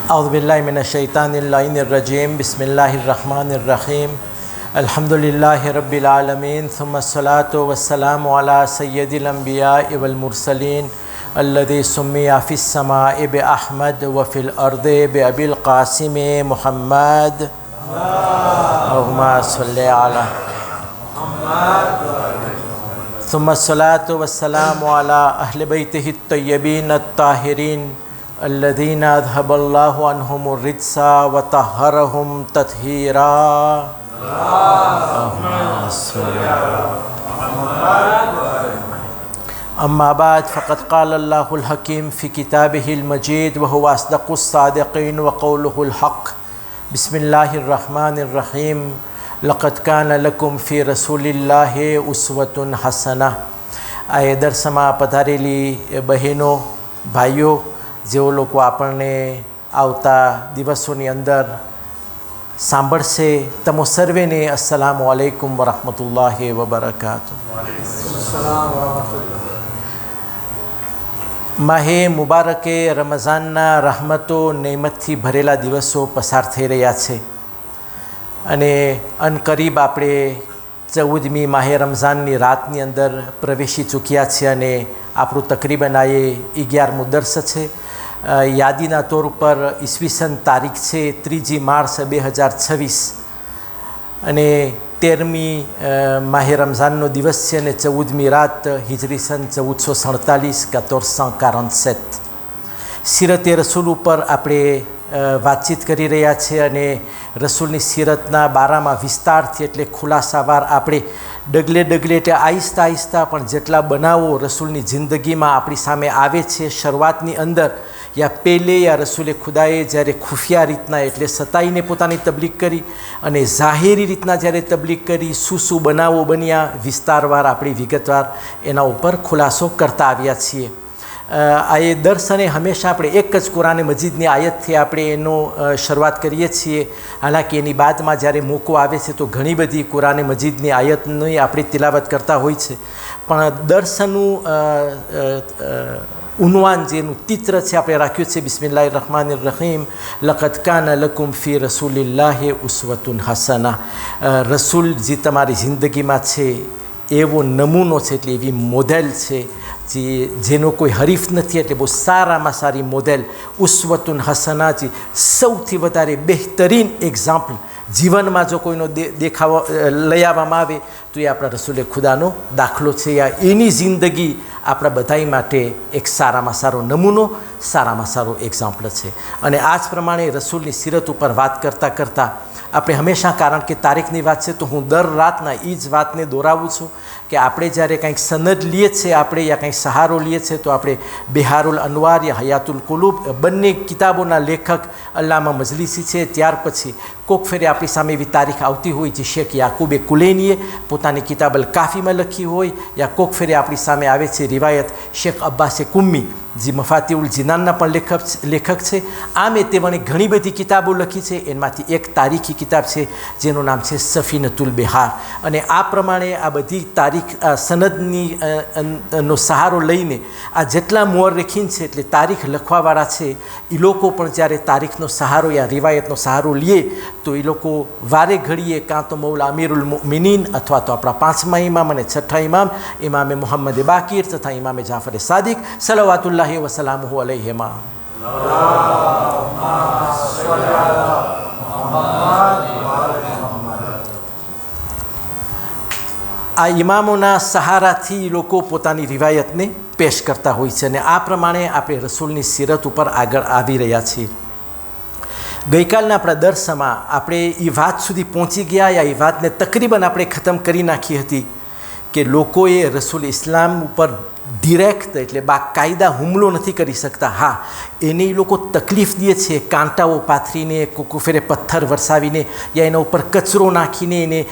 औज़ुबिल्लाहि मिनश्शैतानिर्रजीम बिस्मिल्लाहिर्रहमानिर्रहीम अल्हम्दुलिल्लाहि रब्बिल आलमीन सुम्मस्सलातु वस्सलामु अला सय्यदिल अंबियाइ वल मुरसलीन अल्लज़ी सुम्मिया फ़िस समाइ बि अहमद व फ़िल अर्दि बि अबिल क़ासिम मुहम्मद अल्लाहुम्मा सल्लि अला सुम्मस्सलातु वस्सलामु अला अहलि बैतिहि अत्तय्यबीन अत्ताहिरीन अल्लज़ीना अज़हबल्लाहु अन्हुमुर रिज्सा व तह्हरहुम तत्हीरा। अम्मा बाद फ़क़द क़ालल्लाहुल हकीम फ़ी किताबिहिल मजीद व हुवा अस्दक़ुस सादिक़ीन व क़ौलुहुल हक़। बिस्मिल्लाहिर्रहमानिर्रहीम। लक़द कान लकुम फ़ी रसूलिल्लाहि उस्वतुन हसना। આ દર્શમાં પધારેલી બહેનો ભાઈઓ, જેઓ લોકો આપણને આવતા દિવસોની અંદર સાંભળશે, તમો સર્વેને અસ્સલામુ અલૈકુમ વરહમતુલ્લાહિ વબરકાતુહ. માહે મુબારકે રમઝાનના રહમતો નેમતથી ભરેલા દિવસો પસાર થઈ રહ્યા છે અને અનકરીબ આપણે 14મી માહે રમઝાનની રાતની અંદર પ્રવેશી ચૂક્યા છે અને આપણું તકરીબન આ 11મું દર્સ છે. યાદીના તौर ઉપર ઈસવીસન તારીખ છે 3 માર્ચ 2026 અને 13મી માહે રમઝાનનો દિવસ છે અને 14મી રાત હિજરી સન 1447 1447. સીરતે રસૂલ ઉપર આપણે વાતચીત કરી રહ્યા છે અને રસૂલની સીરતના બારામાં વિસ્તારથી એટલે ખુલાસાવાર આપણે ડગલે ડગલે એટલે આહિસ્તા આહિસ્તા પણ જેટલા બનાવો રસૂલની જિંદગીમાં આપણી સામે આવે છે, શરૂઆતની અંદર યા પહેલે યા રસૂલે ખુદાએ જ્યારે ખુફિયા રીતના એટલે સતાઈને પોતાની તબલીગ કરી અને જાહેરી રીતના જ્યારે તબલીગ કરી, શું બનાવો બન્યા, વિસ્તારવાર આપણી વિગતવાર એના ઉપર ખુલાસો કરતા આવ્યા છીએ. આ એ દર્સ અને હંમેશા આપણે એક જ કુરાન મજીદની આયતથી આપણે એનો શરૂઆત કરીએ છીએ. હાલાકી એની બાદમાં જ્યારે મોકો આવે છે તો ઘણી બધી કુરાન મજીદની આયતની આપણે તિલાવત કરતા હોય છે, પણ દર્સનું ઉન્વાન જેનું તિત્ર છે આપણે રાખ્યું છે બિસ્મિલ્લાહિર રહમાનિર રહીમ. લक़દ કાન લકુમ फ़ी રસૂલિલ્લાહિ ઉસ્વતુન હસના. રસૂલ જે તમારી જિંદગીમાં છે એવો નમૂનો છે, એટલે એવી મોડેલ છે જેનો કોઈ હરીફ નથી, એટલે બહુ સારામાં સારી મોડેલ. ઉસ્વતુન હસના જે સૌથી વધારે બહેતરીન એક્ઝામ્પલ જીવનમાં જો કોઈનો દેખાવો લઈ આવવામાં આવે તો એ આપણા રસૂલે ખુદાનો દાખલો છે. એની જિંદગી આપણા બધાય માટે એક સારામાં સારો નમૂનો, સારામાં સારો એક્ઝામ્પલ છે. અને આ જ પ્રમાણે રસૂલની સીરત ઉપર વાત કરતાં કરતાં આપણે હંમેશા, કારણ કે તારીખની વાત છે તો હું દર રાતના એ જ વાતને દોરાવું છું કે આપણે જ્યારે કંઈક સનદ લઈએ છીએ આપણે યા કંઈક સહારો લઈએ છીએ તો આપણે બિહારુલ અનવાર યા હયાતુલ કુલુબ બંને કિતાબોના લેખક અલ્લામા મજલિસી છે. ત્યાર પછી કોક ફેરે આપણી સામે એવી તારીખ આવતી હોય જે શેખ યાકુબે કુલૈનીએ પોતાની કિતાબ અલ કાફીમાં લખી હોય, યા કોક ફેરે આપણી સામે આવે છે રિવાયત શેખ અબ્બાસે કુમ્મી જે મફાતીઉલ જીનાનના પણ લેખક છે. આમે તેમણે ઘણી બધી કિતાબો લખી છે, એમાંથી એક તારીખી કિતાબ છે જેનું નામ છે સફીનતુલ બિહાર. અને આ પ્રમાણે આ બધી તારીખ સનદની નો સહારો લઈને આ જેટલા મુઅર્રિખીન છે એટલે તારીખ લખવાવાળા છે એ લોકો પણ જ્યારે તારીખનો સહારો યા રિવાયતનો સહારો લે તો એ લોકો વારે ઘડીએ કાં તો મૌલા અમીરુલ મુમિનીન અથવા તો આપણા 5મા ઇમામ અને 6ઠા ઇમામ ઇમામે મુહમ્મદ બાકીર તથા ઇમામે જાફર સાદિક સલાવાતુલ્લાહિ વસલામુહુ અલૈહિમા. આ ઇમામોના સહારાથી લોકો પોતાની રિવાયતને પેશ કરતા હોય છે અને આ પ્રમાણે આપણે રસૂલની સીરત ઉપર આગળ આવી રહ્યા છીએ. ગઈકાલના આપણા દર્સમાં આપણે એ વાત સુધી પહોંચી ગયા, યા એ વાતને તકરીબન આપણે ખતમ કરી નાખી હતી કે લોકોએ રસૂલ ઇસ્લામ ઉપર ડિરેક્ટ એટલે બાકાયદા હુમલો નથી કરી શકતા. હા, એને એ લોકો તકલીફ દે છે, કાંટાઓ પાથરીને, કોકો ફેરે પથ્થર વરસાવીને યા એના ઉપર કચરો નાખીને એને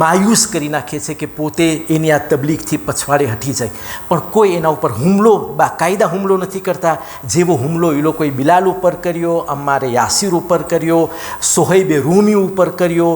માયુસ કરી નાખે છે કે પોતે એની આ તબલીગથી પછવાડે હટી જાય, પણ કોઈ એના ઉપર હુમલો બાકાયદા હુમલો નથી કરતા. જેવો હુમલો એ લોકોએ બિલાલ ઉપર કર્યો, અમ્મારે યાસિર ઉપર કર્યો, સોહેબે રૂમી ઉપર કર્યો,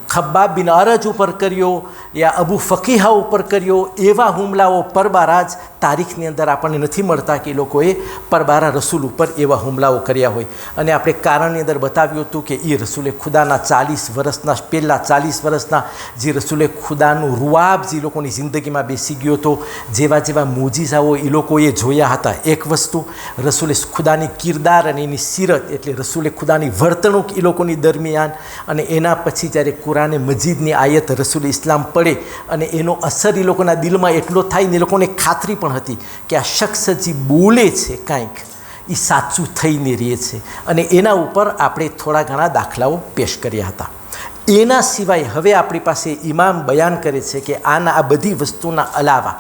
ખબ્બાબ બિન અરજ ઉપર કર્યો યા અબુ ફકીહા ઉપર કર્યો, એવા હુમલાઓ હુમલાઓ પરબારા જ તારીખની અંદર આપણને નથી મળતા કે એ લોકોએ પરબારા રસૂલ ઉપર એવા હુમલાઓ કર્યા હોય. અને આપણે કારણની અંદર બતાવ્યું હતું કે એ રસૂલે ખુદાના 40 વર્ષના પહેલાં 40 વર્ષના જે રસૂલે ખુદાનું રૂઆબ જે લોકોની જિંદગીમાં બેસી ગયો હતો, જેવા જેવા મોજીઝાઓ એ લોકોએ જોયા હતા. એક વસ્તુ રસૂલે ખુદાની કિરદાર અને એની સીરત એટલે રસૂલે ખુદાની વર્તણૂક એ લોકોની દરમિયાન, અને એના પછી જ્યારે કુરાને મજીદની આયત રસૂલ ઇસ્લામ પડે અને એનો અસર એ લોકોના દિલમાં એટલો થાય ને એ લોકોને ખાતરી પણ હતી કે આ શખ્સ જે બોલે છે કાંઈક એ સાચું થઈને રહે છે. અને એના ઉપર આપણે થોડા ઘણા દાખલાઓ પેશ કર્યા હતા. એના સિવાય હવે આપણી પાસે ઇમામ બયાન કરે છે કે આ બધી વસ્તુના અલાવા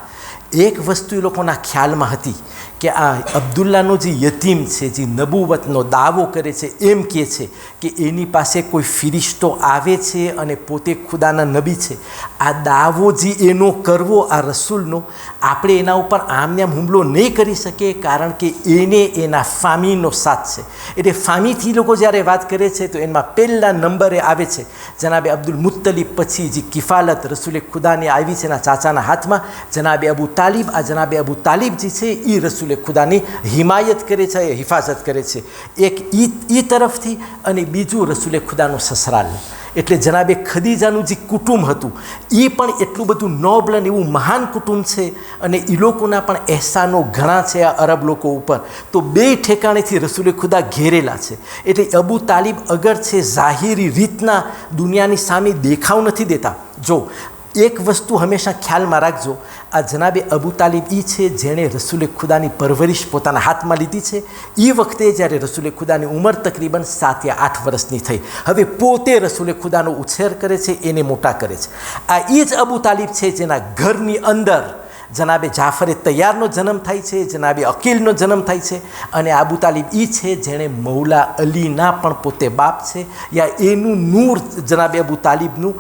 એક વસ્તુ એ લોકોના ખ્યાલમાં હતી કે આ અબ્દુલ્લાનો જે યતીમ છે, જે નબુવતનો દાવો કરે છે, એમ કહે છે કે એની પાસે કોઈ ફિરિશ્તો આવે છે અને પોતે ખુદાના નબી છે. આ દાવો જે એનો કરવો આ રસૂલનો, આપણે એના ઉપર આમને આમ હુમલો નહીં કરી શકીએ, કારણ કે એને એના ફામીનો સાથ છે. એટલે ફામીથી લોકો જ્યારે વાત કરે છે તો એમાં પહેલા નંબરે આવે છે જનાબે અબ્દુલ મુત્તલિબ, પછી જે કિફાલત રસૂલે ખુદાની આવી છે એના ચાચાના હાથમાં જનાબે અબુ તાલિબ. આ જનાબે અબુ તાલિબ જે છે એ રસૂલે ખુદાની હિમાયત કરે છે, હિફાજત કરે છે, એક ઈ તરફથી. અને બીજું રસૂલે ખુદાનું સસરાલ એટલે જનાબે ખદીજાનું જે કુટુંબ હતું એ પણ એટલું બધું નોબલ અને એવું મહાન કુટુંબ છે, અને એ લોકોના પણ એહસાનો ઘણા છે આ અરબ લોકો ઉપર. તો બે ઠેકાણેથી રસૂલે ખુદા ઘેરેલા છે. એટલે અબુ તાલિબ અગર છે ઝાહિરી રીતના દુનિયાની સામે દેખાવ નથી દેતા. જો એક વસ્તુ હંમેશા ખ્યાલમાં રાખજો, આ જનાબે અબુ તાલિબ એ છે જેણે રસૂલે ખુદાની પરવરિશ પોતાના હાથમાં લીધી છે. એ વખતે જ્યારે રસૂલે ખુદાની ઉંમર તકરીબન 7 યા 8 વર્ષની થઈ. હવે પોતે રસૂલે ખુદાનો ઉછેર કરે છે, એને મોટા કરે છે. આ એ જ અબુ તાલિબ છે જેના ઘરની અંદર જનાબે જાફરે તૈયારનો જન્મ થાય છે, જનાબે અકીલનો જન્મ થાય છે. અને અબુ તાલિબ એ છે જેણે મૌલા અલીના પણ પોતે બાપ છે, યા એનું નૂર જનાબે અબુ તાલિબનું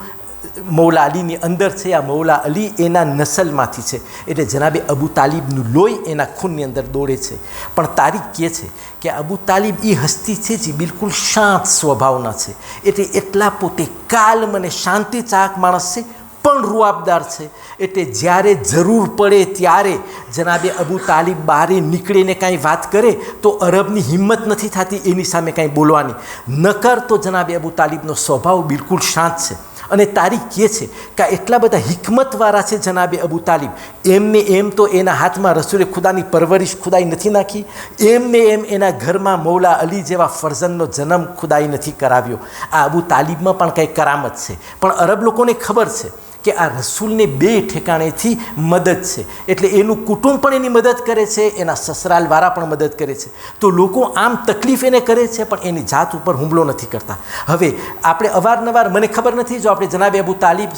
મૌલા અલીની અંદર છે. આ મૌલા અલી એના નસલમાંથી છે. એટલે જનાબે અબુ તાલિબનું લોહી એના ખૂનની અંદર દોડે છે. પણ તારીખ કહે છે કે અબુ તાલિબ એ હસ્તી છે જે બિલકુલ શાંત સ્વભાવના છે. એટલે એટલા પોતે કાલ્મ અને શાંતિ ચાહક માણસ છે, પણ રૂઆબદાર છે. એટલે જ્યારે જરૂર પડે ત્યારે જનાબે અબુ તાલિબ બહારે નીકળીને કાંઈ વાત કરે તો અરબની હિંમત નથી થતી એની સામે કાંઈ બોલવાની. નકર તો જનાબે અબુ તાલિબનો સ્વભાવ બિલકુલ શાંત છે. અને તારીખ કહે છે કે એટલા બધા હિકમતવાળા છે જનાબે અબુ તાલિબ, એમને એમ તો એના હાથમાં રસૂલે ખુદાની પરવરિશ ખુદાઈ નથી નાખી, એમને એમ એના ઘરમાં મૌલા અલી જેવા ફરઝનનો જન્મ ખુદાઈ નથી કરાવ્યો. આ અબુ તાલિબમાં પણ કંઈ કરામત છે. પણ અરબ લોકોને ખબર છે કે આ રસૂલને બે ઠેકાણેથી મદદ છે. એટલે એનું કુટુંબ પણ એની મદદ કરે છે, એના સસરાલવાળા પણ મદદ કરે છે. તો લોકો આમ તકલીફ એને કરે છે પણ એની જાત ઉપર હુમલો નથી કરતા. હવે આપણે અવારનવાર, મને ખબર નથી, જો આપણે જનાબે અબુ તાલિબ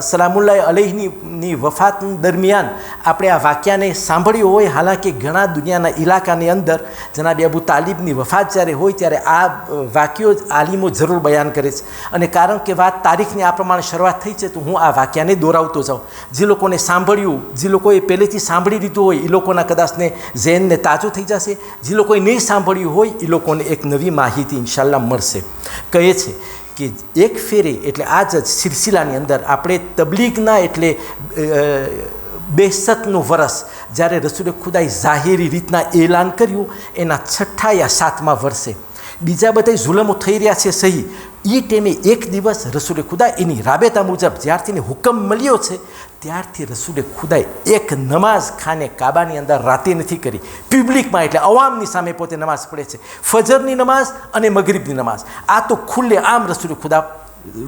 સલામુલ્લાહ અલૈહની વફાત દરમિયાન આપણે આ વાક્યાને સાંભળ્યો હોય, હાલાંકિ ઘણા દુનિયાના ઇલાકાની અંદર જનાબે અબુ તાલિબની વફાત જ્યારે હોય ત્યારે આ વાક્યો આલિમો જરૂર બયાન કરે છે. અને કારણ કે વાત તારીખની આ પ્રમાણે શરૂઆત થઈ છે તો હું આ વાક્યાને દોરાવતો જાઉં. જે લોકોને સાંભળ્યું, જે લોકોએ પહેલેથી સાંભળી લીધું હોય એ લોકોના કદાચને ઝેનને તાજું થઈ જશે. જે લોકોએ નહીં સાંભળ્યું હોય એ લોકોને એક નવી માહિતી ઇન્શાલ્લાહ મળશે. કહે છે કે એક ફેરે એટલે આ જ સિલસિલાની અંદર આપણે તબલીગના એટલે બેસતનું વરસ જ્યારે રસૂલે ખુદાએ ઝાહિરી રીતના એલાન કર્યું એના 6 યા 7મા વર્ષે, બીજા બધા જુલમો થઈ રહ્યા છે સહી, એ ટાઈમે એક દિવસ રસૂલે ખુદા એની રાબેતા મુજબ જ્યારથી હુકમ મળ્યો છે ત્યારથી રસૂલે ખુદાએ એક નમાઝ ખાને કાબાની અંદર રાતે નથી કરી, પબ્લિકમાં એટલે અવામની સામે પોતે નમાઝ પડે છે. ફજરની નમાઝ અને મગરિબની નમાઝ આ તો ખુલ્લે આમ રસૂલે ખુદા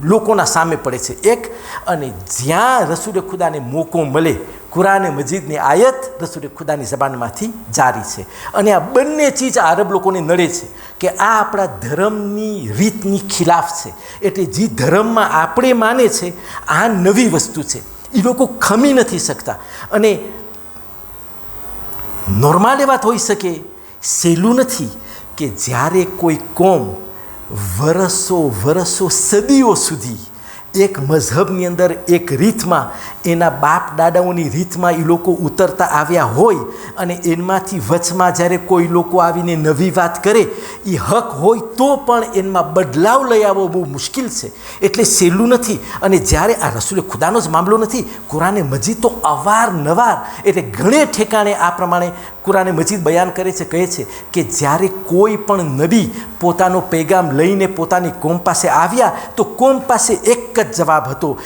લોકોના સામે પડે છે એક. અને જ્યાં રસૂલે ખુદાને મોકો મળે કુરાને મજીદની આયત રસૂલે ખુદાની જબાનમાંથી જારી છે. અને આ બંને ચીજ અરબ લોકોને નડે છે કે આ આપણા ધર્મની રીતની ખિલાફ છે. એટલે જે ધર્મમાં આપણે માને છે આ નવી વસ્તુ છે, એ લોકો ખમી નથી શકતા. અને નોર્મલ એ વાત હોઈ શકે, સહેલું નથી કે જ્યારે કોઈ કોમ વરસો સદીઓ સુધી એક મઝહબની અંદર એક રીતમાં એના બાપ દાદાઓની રીતમાં એ લોકો ઉતરતા આવ્યા હોય અને એમાંથી વચમાં જ્યારે કોઈ લોકો આવીને નવી વાત કરે એ હક હોય તો પણ એમાં બદલાવ લઈ આવવો બહુ મુશ્કેલ છે, એટલે સહેલું નથી. અને જ્યારે આ રસૂલે ખુદાનો જ મામલો નથી, કુરાને મજીદ તો અવારનવાર એટલે ઘણે ઠેકાણે આ પ્રમાણે કુરાને મજીદ બયાન કરે છે, કહે છે કે જ્યારે કોઈ પણ નબી પોતાનો પૈગામ લઈને પોતાની કોમ પાસે આવ્યા તો કોમ પાસે એક જ જવાબ હતો,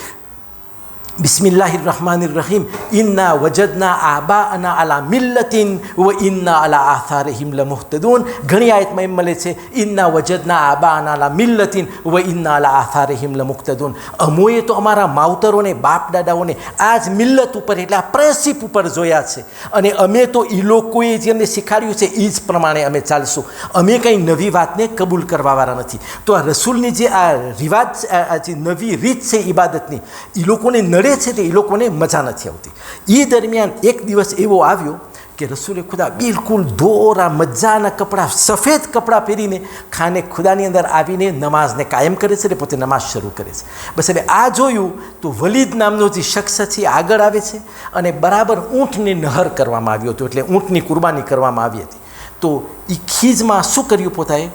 બિસ્મિલ્લાહિર રહમાનિર રહીમ, ઇન્ના વજદના આબાઅના અલા મિલ્લતિન વ ઇન્ના અલા આથારિહિમ લમુહતદૂન. ઘણી આયતમાં એમ મળે છે ઇન્ના વજદના આબાઅના અલા મિલ્લતિન વ ઇન્ના અલા આથારિહિમ લમુહતદૂન. અમોએ તો અમારા માવતરોને બાપ દાદાઓને આ જ મિલ્લત ઉપર એટલે આ પ્રિન્સિપ ઉપર જોયા છે, અને અમે તો એ લોકોએ જે અમને શીખવાડ્યું છે એ જ પ્રમાણે અમે ચાલશું. અમે કંઈ નવી વાતને કબૂલ કરવાવાળા નથી. તો આ રસૂલની જે આ રિવાજ, આ જે નવી રીત છે ઇબાદતની, એ લોકોને નડે છે, તે એ લોકોને મજા નથી આવતી. એ દરમિયાન એક દિવસ એવો આવ્યો કે રસૂલે ખુદા બિલકુલ દોરા મજાના કપડાં, સફેદ કપડાં પહેરીને ખાને ખુદાની અંદર આવીને નમાઝને કાયમ કરે છે, પોતે નમાઝ શરૂ કરે છે. બસ હવે આ જોયું તો વલીદ નામનો જે શખ્સ છે એ આગળ આવે છે, અને બરાબર ઊંટને નહર કરવામાં આવ્યો હતો, એટલે ઊંટની કુરબાની કરવામાં આવી હતી. તો એ ખીજમાં શું કર્યું પોતાએ,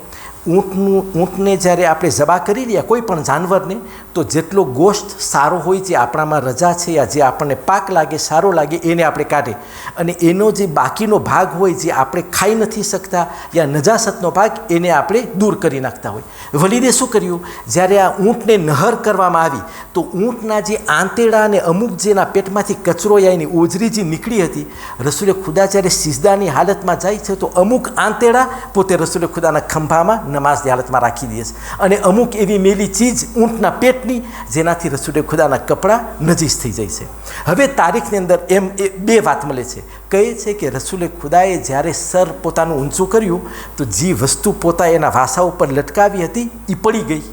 ઊંટને જ્યારે આપણે ઝબા કરી રહ્યા કોઈ પણ જાનવરને, તો જેટલો ગોશ્ત સારો હોય, જે આપણામાં રજા છે યા જે આપણને પાક લાગે, સારો લાગે, એને આપણે કાઢે, અને એનો જે બાકીનો ભાગ હોય જે આપણે ખાઈ નથી શકતા યા નજાસતનો ભાગ, એને આપણે દૂર કરી નાખતા હોય. વલીદે શું કર્યું, જ્યારે આ ઊંટને નહર કરવામાં આવી તો ઊંટના જે આંતેડા અને અમુક જેના પેટમાંથી કચરો યા એની ઓજરી જે નીકળી હતી, રસૂલે ખુદા જ્યારે સિજદાની હાલતમાં જાય છે તો અમુક આંતેડા પોતે રસૂલે ખુદાના ખંભામાં નમાઝની હાલતમાં રાખી દે છે, અને અમુક એવી મેલી ચીજ ઊંટના પેટની જેનાથી રસૂલે ખુદાના કપડાં નજીસ થઈ જાય છે. હવે તારીખની અંદર એમ બે વાત મળે છે, કહે છે કે રસૂલે ખુદાએ જ્યારે સર પોતાનું ઊંચું કર્યું તો જે વસ્તુ પોતા એના વાસા ઉપર લટકાવી હતી એ પડી ગઈ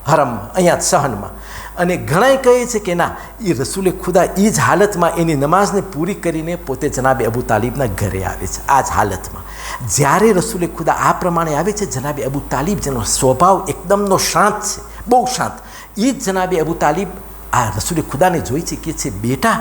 હરમમાં, અહીંયા સહનમાં. અને ઘણાય કહે છે કે ના, એ રસૂલે ખુદા એ જ હાલતમાં એની નમાઝને પૂરી કરીને પોતે જનાબે અબુ તાલિબના ઘરે આવે છે. આ જ હાલતમાં જ્યારે રસૂલે ખુદા આ પ્રમાણે આવે છે, જનાબે અબુ તાલિબ જેનો સ્વભાવ એકદમનો શાંત છે, બહુ શાંત, એ જ જનાબે અબુ તાલિબ આ રસૂલે ખુદાને જોઈ છે કે છે, બેટા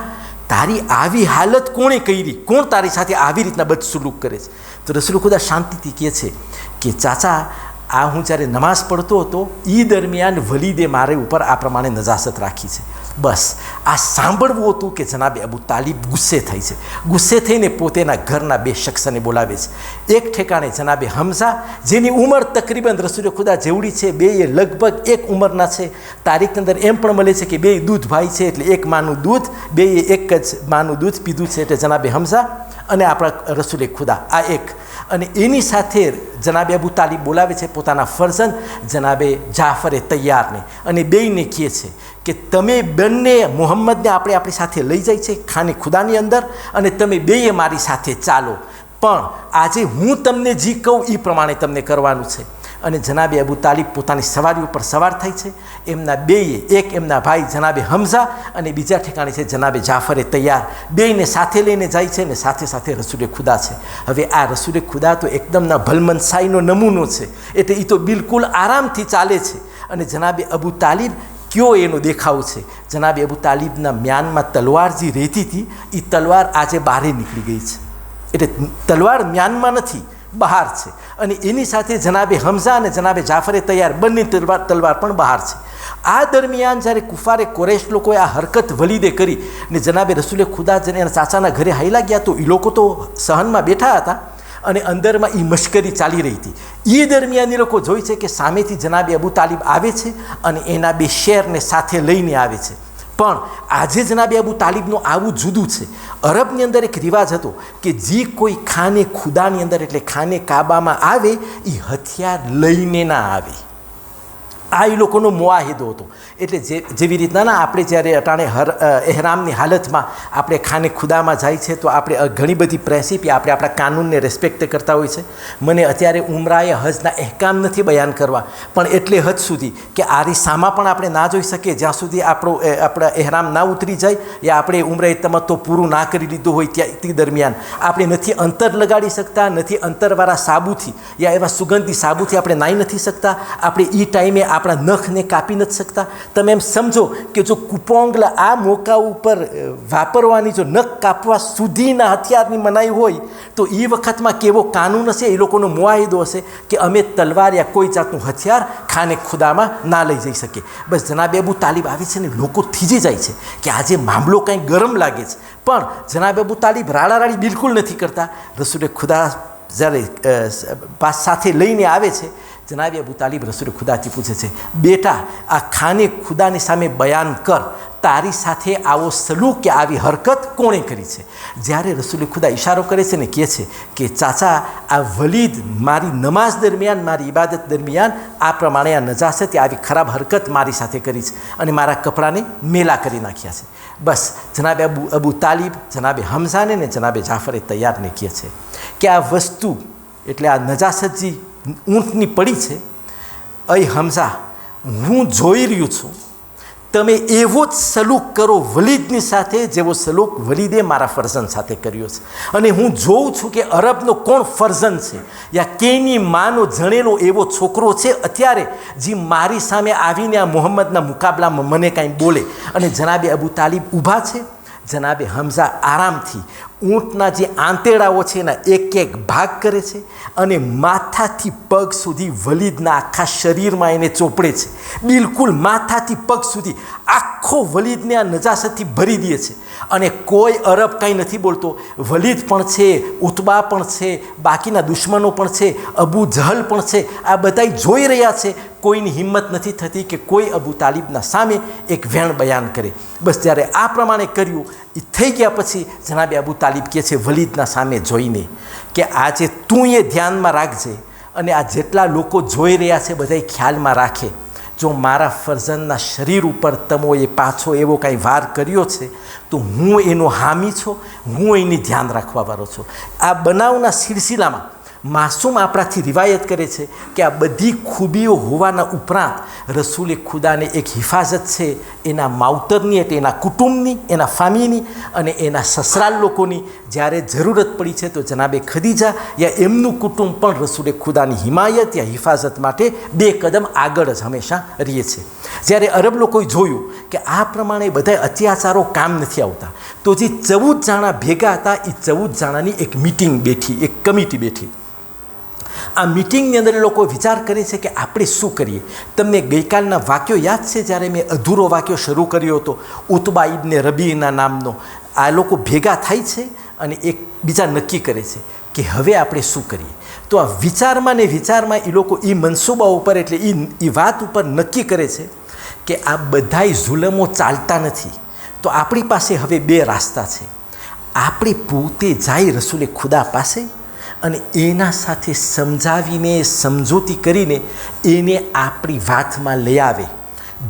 તારી આવી હાલત કોણે કરી, કોણ તારી સાથે આવી રીતના બદસુલૂક કરે છે? તો રસૂલે ખુદા શાંતિથી કહે છે કે ચાચા, આ હું જ્યારે નમાઝ પડતો હતો એ દરમિયાન વલીદે મારે ઉપર આ પ્રમાણે નજાસત રાખી છે. બસ આ સાંભળવું હતું કે જનાબે અબુ તાલિબ ગુસ્સે થાય છે. ગુસ્સે થઈને પોતેના ઘરના બે શખ્સને બોલાવે છે. એક ઠેકાણે જનાબે હમઝા, જેની ઉંમર તકરીબન રસૂલે ખુદા જેવડી છે, બે એ લગભગ એક ઉંમરના છે. તારીખની અંદર એમ પણ મળે છે કે બે દૂધ ભાઈ છે, એટલે એક માનું દૂધ, બે એક જ માનું દૂધ પીધું છે, એટલે જનાબે હમઝા અને આપણા રસૂલે ખુદા આ એક. અને એની સાથે જનાબે અબુ તાલિબ બોલાવે છે પોતાના ફરજંદ જનાબે જાફરે તૈયારને, અને બેયને કહે છે કે તમે બંને મોહમ્મદને આપણી સાથે લઈ જાય છે ખાને ખુદાની અંદર, અને તમે બેય મારી સાથે ચાલો, પણ આજે હું તમને જે કહું એ પ્રમાણે તમને કરવાનું છે. અને જનાબે અબુ તાલિબ પોતાની સવારી ઉપર સવાર થાય છે. એમના બેય, એક એમના ભાઈ જનાબે હમઝા અને બીજા ઠેકાણે છે જનાબે જાફરે તૈયાર, બેયને સાથે લઈને જાય છે, અને સાથે સાથે રસૂલે ખુદા છે. હવે આ રસૂલે ખુદા તો એકદમના ભલમનસાઈનો નમૂનો છે, એટલે એ તો બિલકુલ આરામથી ચાલે છે. અને જનાબે અબુ તાલિબ કયો એનો દેખાવ છે, જનાબે અબુ તાલિબના મ્યાનમાં તલવાર જે રહેતી હતી એ તલવાર આજે બહાર નીકળી ગઈ છે, એટલે તલવાર મ્યાનમાં નથી, બહાર છે. અને એની સાથે જનાબે હમઝા અને જનાબે જાફરે તૈયાર બંને તલવાર પણ બહાર છે. આ દરમિયાન જ્યારે કુફારે કુરૈશ લોકોએ આ હરકત વલીદે કરી ને જનાબે રસૂલે ખુદા જેને એના ચાચાના ઘરે હાઈલા ગયા, તો એ લોકો તો સહનમાં બેઠા હતા અને અંદરમાં એ મશ્કરી ચાલી રહી હતી. એ દરમિયાન એ લોકો જોઈ છે કે સામેથી જનાબે અબુ તાલિબ આવે છે અને એના બે શેરને સાથે લઈને આવે છે. પણ આજે જનાબે અબુ તાલિબનું આવું જુદું છે. અરબની અંદર એક રિવાજ હતો કે જે કોઈ ખાને ખુદાની અંદર એટલે ખાને કાબામાં આવે એ હથિયાર લઈને ના આવે. આ એ લોકોનો મુઆહિદો હતો. એટલે જેવી રીતના ના આપણે જ્યારે અટાણે એહરામની હાલતમાં આપણે ખાને ખુદામાં જાય છે તો આપણે ઘણી બધી પ્રિન્સિપ આપણે આપણા કાનૂનને રેસ્પેક્ટ કરતા હોય છે. મને અત્યારે ઉમરાએ હજના અહેકામ નથી બયાન કરવા, પણ એટલે હદ સુધી કે આરીસામાં પણ આપણે ના જોઈ શકીએ જ્યાં સુધી આપણા એહરામ ના ઉતરી જાય, યા આપણે ઉમરાએ તમત્તો પૂરું ના કરી લીધું હોય તે દરમિયાન આપણે નથી અંતર લગાડી શકતા, નથી અંતરવાળા સાબુથી યા એવા સુગંધી સાબુથી આપણે નાહી નથી શકતા. આપણે એ ટાઈમે આપણા નખને કાપી નથી શકતા? તમે એમ સમજો કે જો કુપોંગલ આ મોકા ઉપર વાપરવાની જો નખ કાપવા સુધીના હથિયારની મનાઈ હોય તો એ વખતમાં કેવો કાનૂન હશે, એ લોકોનો મુઆહિદો હશે કે અમે તલવાર યા કોઈ જાતનું હથિયાર ખાને ખુદામાં ના લઈ જઈ શકીએ. બસ જનાબે અબુ તાલિબ આવે છે ને લોકો થીજી જાય છે કે આજે મામલો કંઈ ગરમ લાગે છે. પણ જનાબે અબુ તાલિબ રાડારાડી બિલકુલ નથી કરતા. રસૂલે ખુદા જ્યારે સાથે લઈને આવે છે, જનાબે અબુ તાલિબ રસૂલે ખુદાથી પૂછે છે, બેટા આ ખાને ખુદાની સામે બયાન કર, તારી સાથે આવો સલૂક કે આવી હરકત કોણે કરી છે? જ્યારે રસૂલે ખુદા ઇશારો કરે છે ને કહે છે કે ચાચા આ વલીદ મારી નમાઝ દરમિયાન, મારી ઇબાદત દરમિયાન આ પ્રમાણે આ નજાસતે આવી ખરાબ હરકત મારી સાથે કરી છે અને મારા કપડાને મેલા કરી નાખ્યા છે. બસ જનાબે અબુ તાલિબ જનાબે હમઝાને ને જનાબે જાફરે તૈયારને કહે છે કે આ વસ્તુ એટલે આ નજાસત જે ઊંટની પડી છે, અહીં હમઝા હું જોઈ રહ્યું છું, તમે એવો જ સલૂક કરો વલીદની સાથે જેવો સલૂક વલીદે મારા ફરઝંદ સાથે કર્યો છે. અને હું જોઉં છું કે અરબનો કોણ ફરઝંદ છે યા કેની માનો જણેલો એવો છોકરો છે અત્યારે જે મારી સામે આવીને આ મોહમ્મદના મુકાબલામાં મને કાંઈ બોલે. અને જનાબે અબુ તાલિબ ઊભા છે. જનાબે હમઝા આરામથી ઊંટના જે આંતેડાઓ છે એના એક એક ભાગ કરે છે અને માથાથી પગ સુધી વલીદના આખા શરીરમાં એને ચોપડે છે. બિલકુલ માથાથી પગ સુધી આખો વલીદને આ નજાસતથી ભરી દે છે. અને કોઈ અરબ કાંઈ નથી બોલતો. વલીદ પણ છે, ઉતબા પણ છે, બાકીના દુશ્મનો પણ છે, અબુ જહલ પણ છે. આ બધાય જોઈ રહ્યા છે. કોઈની હિંમત નથી થતી કે કોઈ અબુ તાલિબના સામે એક વેણ બયાન કરે. બસ જ્યારે આ પ્રમાણે કર્યું એ થઈ ગયા પછી જનાબે અબુ તાલિબ કહે છે વલીદના સામે જોઈને કે આજે તું એ ધ્યાનમાં રાખજે અને આ જેટલા લોકો જોઈ રહ્યા છે બધાય ખ્યાલમાં રાખે, જો મારા ફરઝંદના શરીર ઉપર તમોએ પાછો એવો કાંઈ વાર કર્યો છે તો હું એનો હામી છું, હું એની ધ્યાન રાખવાવાળો છું. આ બનાવના સિલસિલામાં માસૂમ આપણાથી રિવાયત કરે છે કે આ બધી ખૂબીઓ હોવાના ઉપરાંત રસૂલે ખુદાને એક હિફાજત છે એના માવતરની એટલે એના કુટુંબની, એના ફામીની અને એના સસરાલ લોકોની. જ્યારે જરૂરત પડી છે તો જનાબે ખદીજા યા એમનું કુટુંબ પણ રસૂલે ખુદાની હિમાયત યા હિફાજત માટે 2 કદમ આગળ જ હંમેશા રહે છે. જ્યારે અરબ લોકોએ જોયું કે આ પ્રમાણે બધા અત્યાચારો કામ નથી આવતા તો જે 14 જણા ભેગા હતા એ 14 જણાની એક મિટિંગ બેઠી, એક કમિટી બેઠી. આ મિટિંગની અંદર લોકો વિચાર કરે છે કે આપણે શું કરીએ. તમને ગઈકાલના વાક્યો યાદ છે જ્યારે મેં અધૂરો વાક્યો શરૂ કર્યો હતો ઉતબા ઇબ્ને રબીના નામનો? આ લોકો ભેગા થાય છે અને એક બીજા નક્કી કરે છે કે હવે આપણે શું કરીએ. તો આ વિચારમાં ને વિચારમાં એ લોકો એ મનસૂબા ઉપર એટલે એ વાત ઉપર નક્કી કરે છે કે આ બધાય જુલમો ચાલતા નથી તો આપણી પાસે હવે 2 રાસ્તા છે. આપણે પોતે જાય રસૂલે ખુદા પાસે અને એના સાથે સમજાવીને સમજૂતી કરીને એને આપણી વાતમાં લઈ આવે.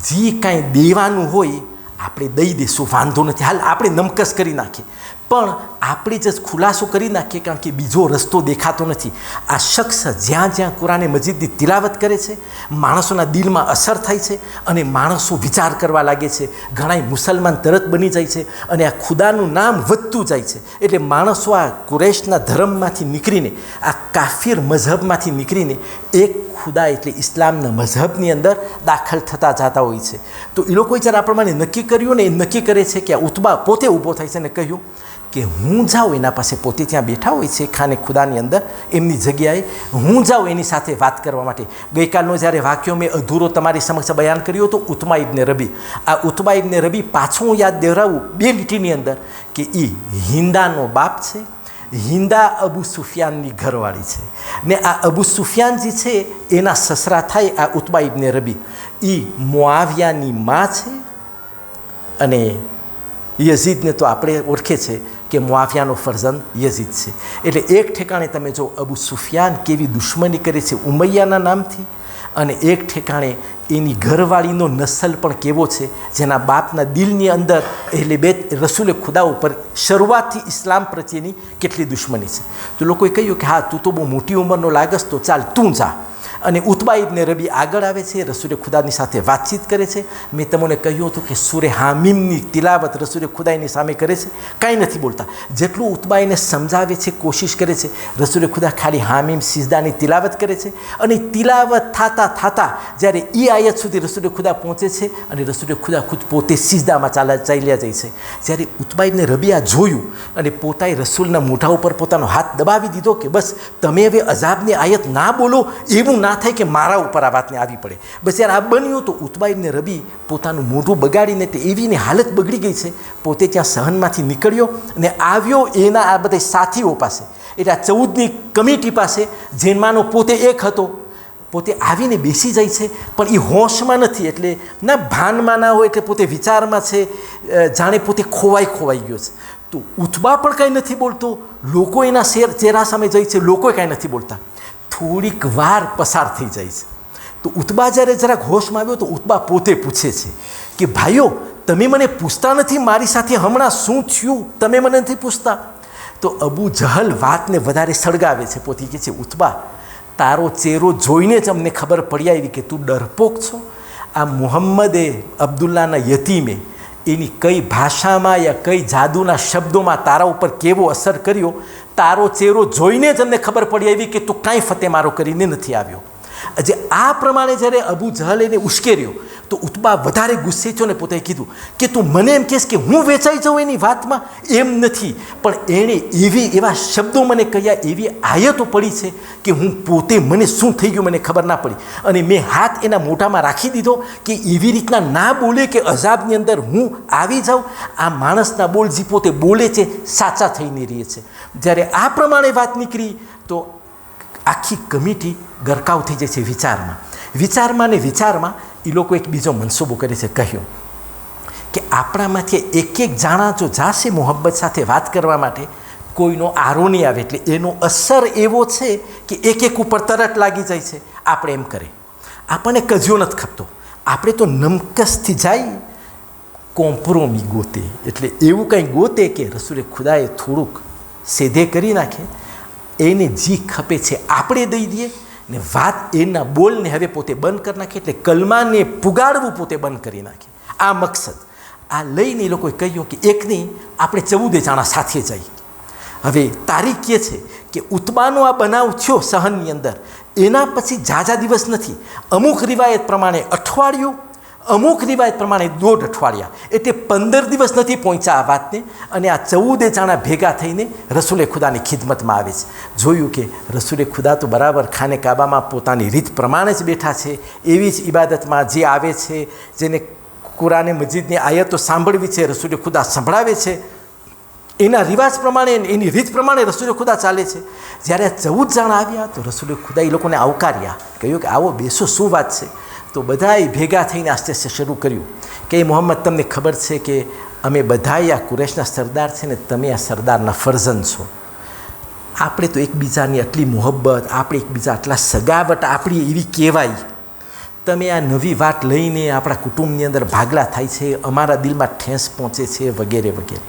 જે કાંઈ દેવાનું હોય આપણે દઈ દઈશું, વાંધો નથી, હાલ આપણે નમકસ કરી નાખીએ. પણ આપણે જ ખુલાસો કરી નાખીએ કારણ કે બીજો રસ્તો દેખાતો નથી. આ શખ્સ જ્યાં જ્યાં કુરાને મજીદની તિલાવત કરે છે માણસોના દિલમાં અસર થાય છે અને માણસો વિચાર કરવા લાગે છે. ઘણાય મુસલમાન તરત બની જાય છે અને આ ખુદાનું નામ વધતું જાય છે. એટલે માણસો આ કુરૈશના ધર્મમાંથી નીકળીને, આ કાફિર મઝહબમાંથી નીકળીને એક ખુદા એટલે ઇસ્લામના મઝહબની અંદર દાખલ થતા જતા હોય છે. તો એ લોકોએ જ્યારે આ પ્રમાણે નક્કી કર્યું ને એ નક્કી કરે છે કે આ ઉતબા પોતે ઊભો થાય છે અને કહ્યું કે હું જાઉં એના પાસે, પોતે ત્યાં બેઠા હોય છે ખાને ખુદાની અંદર એમની જગ્યાએ, હું જાઉં એની સાથે વાત કરવા માટે. ગઈકાલનો જ્યારે વાક્યો મેં અધૂરો તમારી સમક્ષ બયાન કર્યો હતો ઉતબા ઇબ્ને રબી, આ ઉતબા ઇબ્ને રબી પાછું હું યાદ દેવરાવું 2 લીટીની અંદર કે એ હિંદાનો બાપ છે. હિંદા અબુ સુફિયાનની ઘરવાળી છે ને આ અબુ સુફિયાન જે છે એના સસરા થાય આ ઉતબા ઇબ્ને રબી, એ મુઆવિયાની માં છે અને યઝીદને તો આપણે ઓળખે છે કે મુઆવિયાનો ફરઝંદ યઝીદ છે. એટલે એક ઠેકાણે તમે જો અબુ સુફિયાન કેવી દુશ્મની કરે છે ઉમૈયાના નામથી અને એક ઠેકાણે એની ઘરવાળીનો નસલ પણ કેવો છે જેના બાપના દિલની અંદર એટલે બે રસૂલે ખુદા ઉપર શરૂઆતથી ઇસ્લામ પ્રત્યેની કેટલી દુશ્મની છે. તો લોકોએ કહ્યું કે હા તું તો બહુ મોટી ઉંમરનો લાગસ તો ચાલ તું જા અને ઉતબા ઇબ્ન રબી આગળ આવે છે, રસૂલે ખુદાની સાથે વાતચીત કરે છે. મેં તમને કહ્યું હતું કે સૂરે હામીમની તિલાવત રસૂલે ખુદાની સામે કરે છે, કાંઈ નથી બોલતા. જેટલું ઉતબા એને સમજાવે છે, કોશિશ કરે છે, રસૂલે ખુદા ખાલી હામીમ સિજદાની તિલાવત કરે છે. અને તિલાવત થતાં જ્યારે એ આયત સુધી રસૂલે ખુદા પહોંચે છે અને રસૂલે ખુદા ખુદ પોતે સિજદામાં ચાલ્યા જાય છે. જ્યારે ઉતબા ઇબ્ન રબી આ જોયું અને પોતાએ રસૂલના મોઢા ઉપર પોતાનો હાથ દબાવી દીધો કે બસ તમે હવે અઝાબની આયત ના બોલો, એવું ના થાય કે મારા ઉપર આ વાતને આવી પડે. બસ જ્યારે આ બન્યું તો ઉતબા ઇબ્ન રબી પોતાનું મોઢું બગાડીને તે એવીને હાલત બગડી ગઈ છે, પોતે ત્યાં સહનમાંથી નીકળ્યો અને આવ્યો એના આ બધા સાથીઓ પાસે, એટલે આ 14ની કમિટી પાસે, જેમાંનો પોતે એક હતો. પોતે આવીને બેસી જાય છે, પણ એ હોશમાં નથી, એટલે ના ભાનમાં ના હોય, એટલે પોતે વિચારમાં છે, જાણે પોતે ખોવાઈ ગયો છે. તો ઉતબા પણ કાંઈ નથી બોલતો, લોકો એના ચહેરા સામે જાય છે, લોકો કાંઈ નથી બોલતા. થોડીક વાર પસાર થઈ જાય છે. તો ઉતબા જ્યારે જરાક હોશમાં આવ્યો તો ઉતબા પોતે પૂછે છે કે ભાઈઓ, તમે મને પૂછતા નથી મારી સાથે હમણાં શું થયું, તમે મને નથી પૂછતા. તો અબુ જહલ વાતને વધારે સળગાવે છે. પોતે કહે છે, ઉતબા, તારો ચહેરો જોઈને જ અમને ખબર પડી આવી કે તું ડરપોક છો. આ મુહમ્મદે અબ્દુલ્લાના યતીમે એની કઈ ભાષામાં યા કઈ જાદુના શબ્દોમાં તારા ઉપર કેવો અસર કર્યો, તારો ચહેરો જોઈને જ અમને ખબર પડી આવી કે તું કાંઈ ફતેમારો કરીને નથી આવ્યો. જે આ પ્રમાણે જ્યારે અબુ જહલ એને ઉશ્કેર્યો તો ઉતબા વધારે ગુસ્સે થયો ને પોતે કીધું કે તું મને એમ કહેશ કે હું વેચાઈ જાઉં એની વાતમાં, એમ નથી, પણ એણે એવા શબ્દો મને કહ્યા, એવી આયતો પડી છે કે હું પોતે મને શું થઈ ગયું મને ખબર ના પડી. અને મેં હાથ એના મોઢામાં રાખી દીધો કે એવી રીતના ના બોલે કે અઝાબની અંદર હું આવી જાઉં. આ માણસના બોલ જે પોતે બોલે છે સાચા થઈને રહે છે. જ્યારે આ પ્રમાણે વાત નીકળી તો આખી કમિટી ગરકાવ થઈ જાય છે વિચારમાં ને વિચારમાં એ લોકો એક બીજો મનસૂબો કરે છે. કહ્યું કે આપણામાંથી એક જાણા જો જાશે મોહબ્બત સાથે વાત કરવા માટે, કોઈનો આરો નહીં આવે, એટલે એનો અસર એવો છે કે એક ઉપર તરત લાગી જાય છે. આપણે એમ કરે, આપણને કજ્યો નથી ખપતો, આપણે તો નમકસથી જાય કોમ્પ્રોમી ગોતે, એટલે એવું કંઈ ગોતે કે રસૂલે ખુદાએ થોડુંક સેધે કરી નાખે, એને જી ખપે છે આપણે દઈ દઈએ ને વાત એના બોલને હવે પોતે બંધ કરી નાખે, એટલે કલમાને પુગાડવું પોતે બંધ કરી નાખે. આ મકસદ આ લઈને એ લોકોએ કહ્યું કે એક નહીં, આપણે 14 જણા સાથે જઈએ. હવે તારીખ કહે છે કે ઉતબાનો આ બનાવ થયો સહનની અંદર, એના પછી ઝાઝા દિવસ નથી, અમુક રિવાયત પ્રમાણે અઠવાડિયું, અમુક રિવાયત પ્રમાણે 1.5 અઠવાડિયા, એટલે 15 દિવસ નથી પહોંચ્યા આ વાતને. અને આ 14 જણા ભેગા થઈને રસૂલે ખુદાની ખિદમતમાં આવે છે. જોયું કે રસૂલે ખુદા તો બરાબર ખાને કાબામાં પોતાની રીત પ્રમાણે જ બેઠા છે, એવી જ ઇબાદતમાં જે આવે છે, જેને કુરાને મજીદની આયતો સાંભળવી છે રસૂલે ખુદા સંભળાવે છે, એના રિવાજ પ્રમાણે એની રીત પ્રમાણે રસૂલે ખુદા ચાલે છે. જ્યારે આ 14 જણા આવ્યા તો રસૂલે ખુદા એ લોકોને આવકાર્યા, કહ્યું કે આવો બેસો, શું વાત છે. તો બધાએ ભેગા થઈને આસ્તે આસ્તે શરૂ કર્યું કે મોહમ્મદ, તમને ખબર છે કે અમે બધાએ આ કુરેશના સરદાર છે ને તમે આ સરદારના ફરજંદ છો. આપણે તો એકબીજાની આટલી મોહબ્બત, આપણે એકબીજા આટલા સગાવટ આપણી એવી કહેવાય, તમે આ નવી વાત લઈને આપણા કુટુંબની અંદર ભાગલા થાય છે, અમારા દિલમાં ઠેસ પહોંચે છે, વગેરે વગેરે.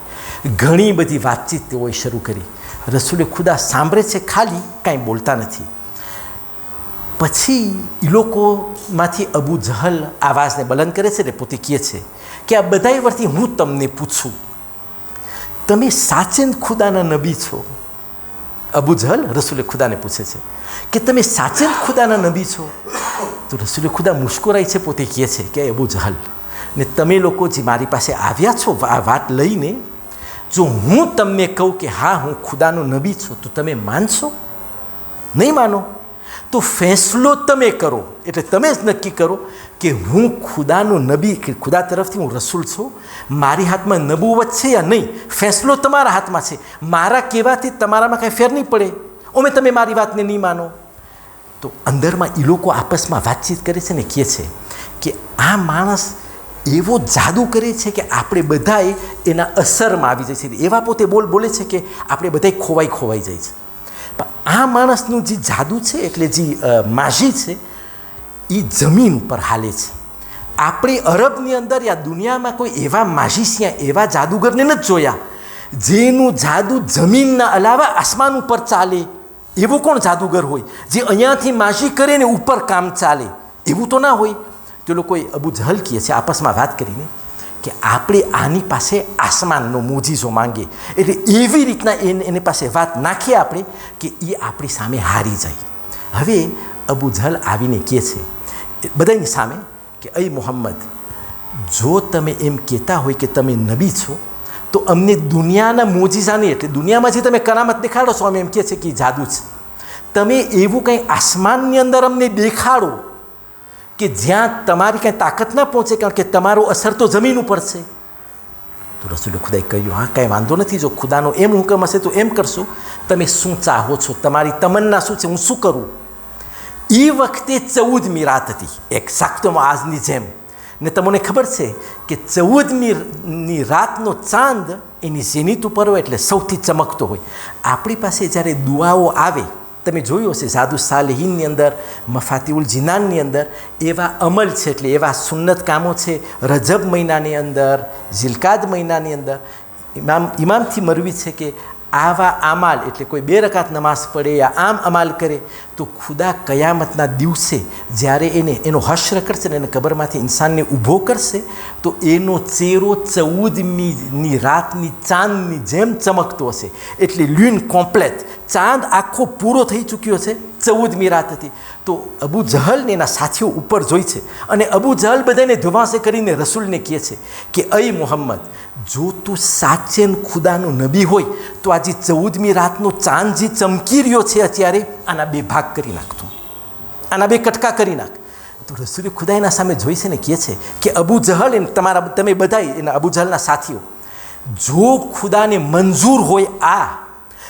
ઘણી બધી વાતચીત તેઓએ શરૂ કરી. રસૂલે ખુદા સાંભળે છે, ખાલી કાંઈ બોલતા નથી. પછી એ લોકોમાંથી અબુ જહલ આવાજને બલંદ કરે છે ને પોતે કહે છે કે આ બધાય વરથી હું તમને પૂછું, તમે સાચે ખુદાના નબી છો? અબુ જહલ રસૂલે ખુદાને પૂછે છે કે તમે સાચે ખુદાના નબી છો? તો રસૂલે ખુદા મુસ્કુરાય છે, પોતે કહે છે કે અબુ જહલ, ને તમે લોકો જે મારી પાસે આવ્યા છો આ વાત લઈને, જો હું તમને કહું કે હા હું ખુદાનો નબી છું તો તમે માનશો? નહીં માનો તો ફેંસલો તમે કરો, એટલે તમે જ નક્કી કરો કે હું ખુદાનો નબી, કે ખુદા તરફથી હું રસૂલ છું, મારી હાથમાં નબુવત છે યા નહીં, ફેંસલો તમારા હાથમાં છે. મારા કહેવાથી તમારામાં કાંઈ ફેર નહીં પડે, ઓમે તમે મારી વાતને નહીં માનો. તો અંદરમાં એ લોકો આપસમાં વાતચીત કરે છે ને કહે છે કે આ માણસ એવો જાદુ કરે છે કે આપણે બધાએ એના અસરમાં આવી જાય છે. એવા પોતે બોલે છે કે આપણે બધાએ ખોવાઈ જાય છે. પણ આ માણસનું જે જાદુ છે, એટલે જે માજી છે, એ જમીન ઉપર હાલે છે. આપણે અરબની અંદર યા દુનિયામાં કોઈ એવા માજીસિયા, એવા જાદુગરને નથી જોયા જેનું જાદુ જમીનના અલાવા આસમાન ઉપર ચાલે, એવું કોણ જાદુગર હોય જે અહીંયાથી માજી કરે ને ઉપર કામ ચાલે? એવું તો ના હોય. તે લોકોએ અબુ જહલ કહે છે આપસમાં વાત કરીને કે આપણે આની પાસે આસમાનનો મોજીઝો માંગીએ, એટલે એવી રીતના એની પાસે વાત નાખીએ આપણે કે એ આપણી સામે હારી જાય. હવે અબુ જહલ આવીને કહે છે બધાની સામે કે અય મોહમ્મદ, જો તમે એમ કહેતા હોય કે તમે નબી છો તો અમને દુનિયાના મોજીઝાની, એટલે દુનિયામાં જે તમે કરામત દેખાડો છો, અમે એમ કહે છે કે જાદુ છે, તમે એવું કંઈ આસમાનની અંદર અમને દેખાડો કે જ્યાં તમારી કાંઈ તાકાત ના પહોંચે, કારણ કે તમારો અસર તો જમીન ઉપર છે. તો રસૂલે ખુદાએ કહ્યું હા કાંઈ વાંધો નથી, જો ખુદાનો એમ હુકમ હશે તો એમ કરશું. તમે શું ચાહો છો, તમારી તમન્ના શું છે, હું શું કરું? એ વખતે 14મી રાત હતી, એક્ઝેક્ટમાં આજની જેમ. ને તમને ખબર છે કે 14મી રાતનો ચાંદ એની ઝેનિત ઉપર હોય એટલે સૌથી ચમકતો હોય. આપણી પાસે જ્યારે દુઆઓ આવે, તમે જોયું હશે જાદુ સાલેહીનની અંદર, મફાતિઉલ જીનાનની અંદર એવા અમલ છે, એટલે એવા સુન્નત કામો છે. રજબ મહિનાની અંદર, ઝિલકાદ મહિનાની અંદર ઇમામથી મરવી છે કે આવા અમાલ, એટલે કોઈ 2 રકાત નમાઝ પડે યા આમ અમાલ કરે તો ખુદા કયામતના દિવસે જ્યારે એનો હશ્ર કરશે ને એને કબરમાંથી ઇન્સાનને ઊભો કરશે તો એનો ચહેરો 14મી રાતની ચાંદની જેમ ચમકતો હશે. એટલે લ્યુન કોમ્પ્લેટ, ચાંદ આખો પૂરો થઈ ચૂક્યો છે. 14મી રાત હતી. તો અબુ જહલ ને એના સાથીઓ ઉપર જોઈ છે અને અબુ જહલ બધાને ધુવાસે કરીને રસૂલને કહે છે કે અય મોહમ્મદ, જો તું સાચેન ખુદાનો નબી હોય તો આજે 14મી રાતનો ચાંદ જે ચમકી રહ્યો છે અત્યારે, આના 2 ભાગ કરી નાખતો, આના 2 કટકા કરી નાખ. તો રસૂલે ખુદા એના સામે જોઈ છે ને કહે છે કે અબુ જહલ એને તમે બધા એના અબુ જહલના સાથીઓ, જો ખુદાને મંજૂર હોય આ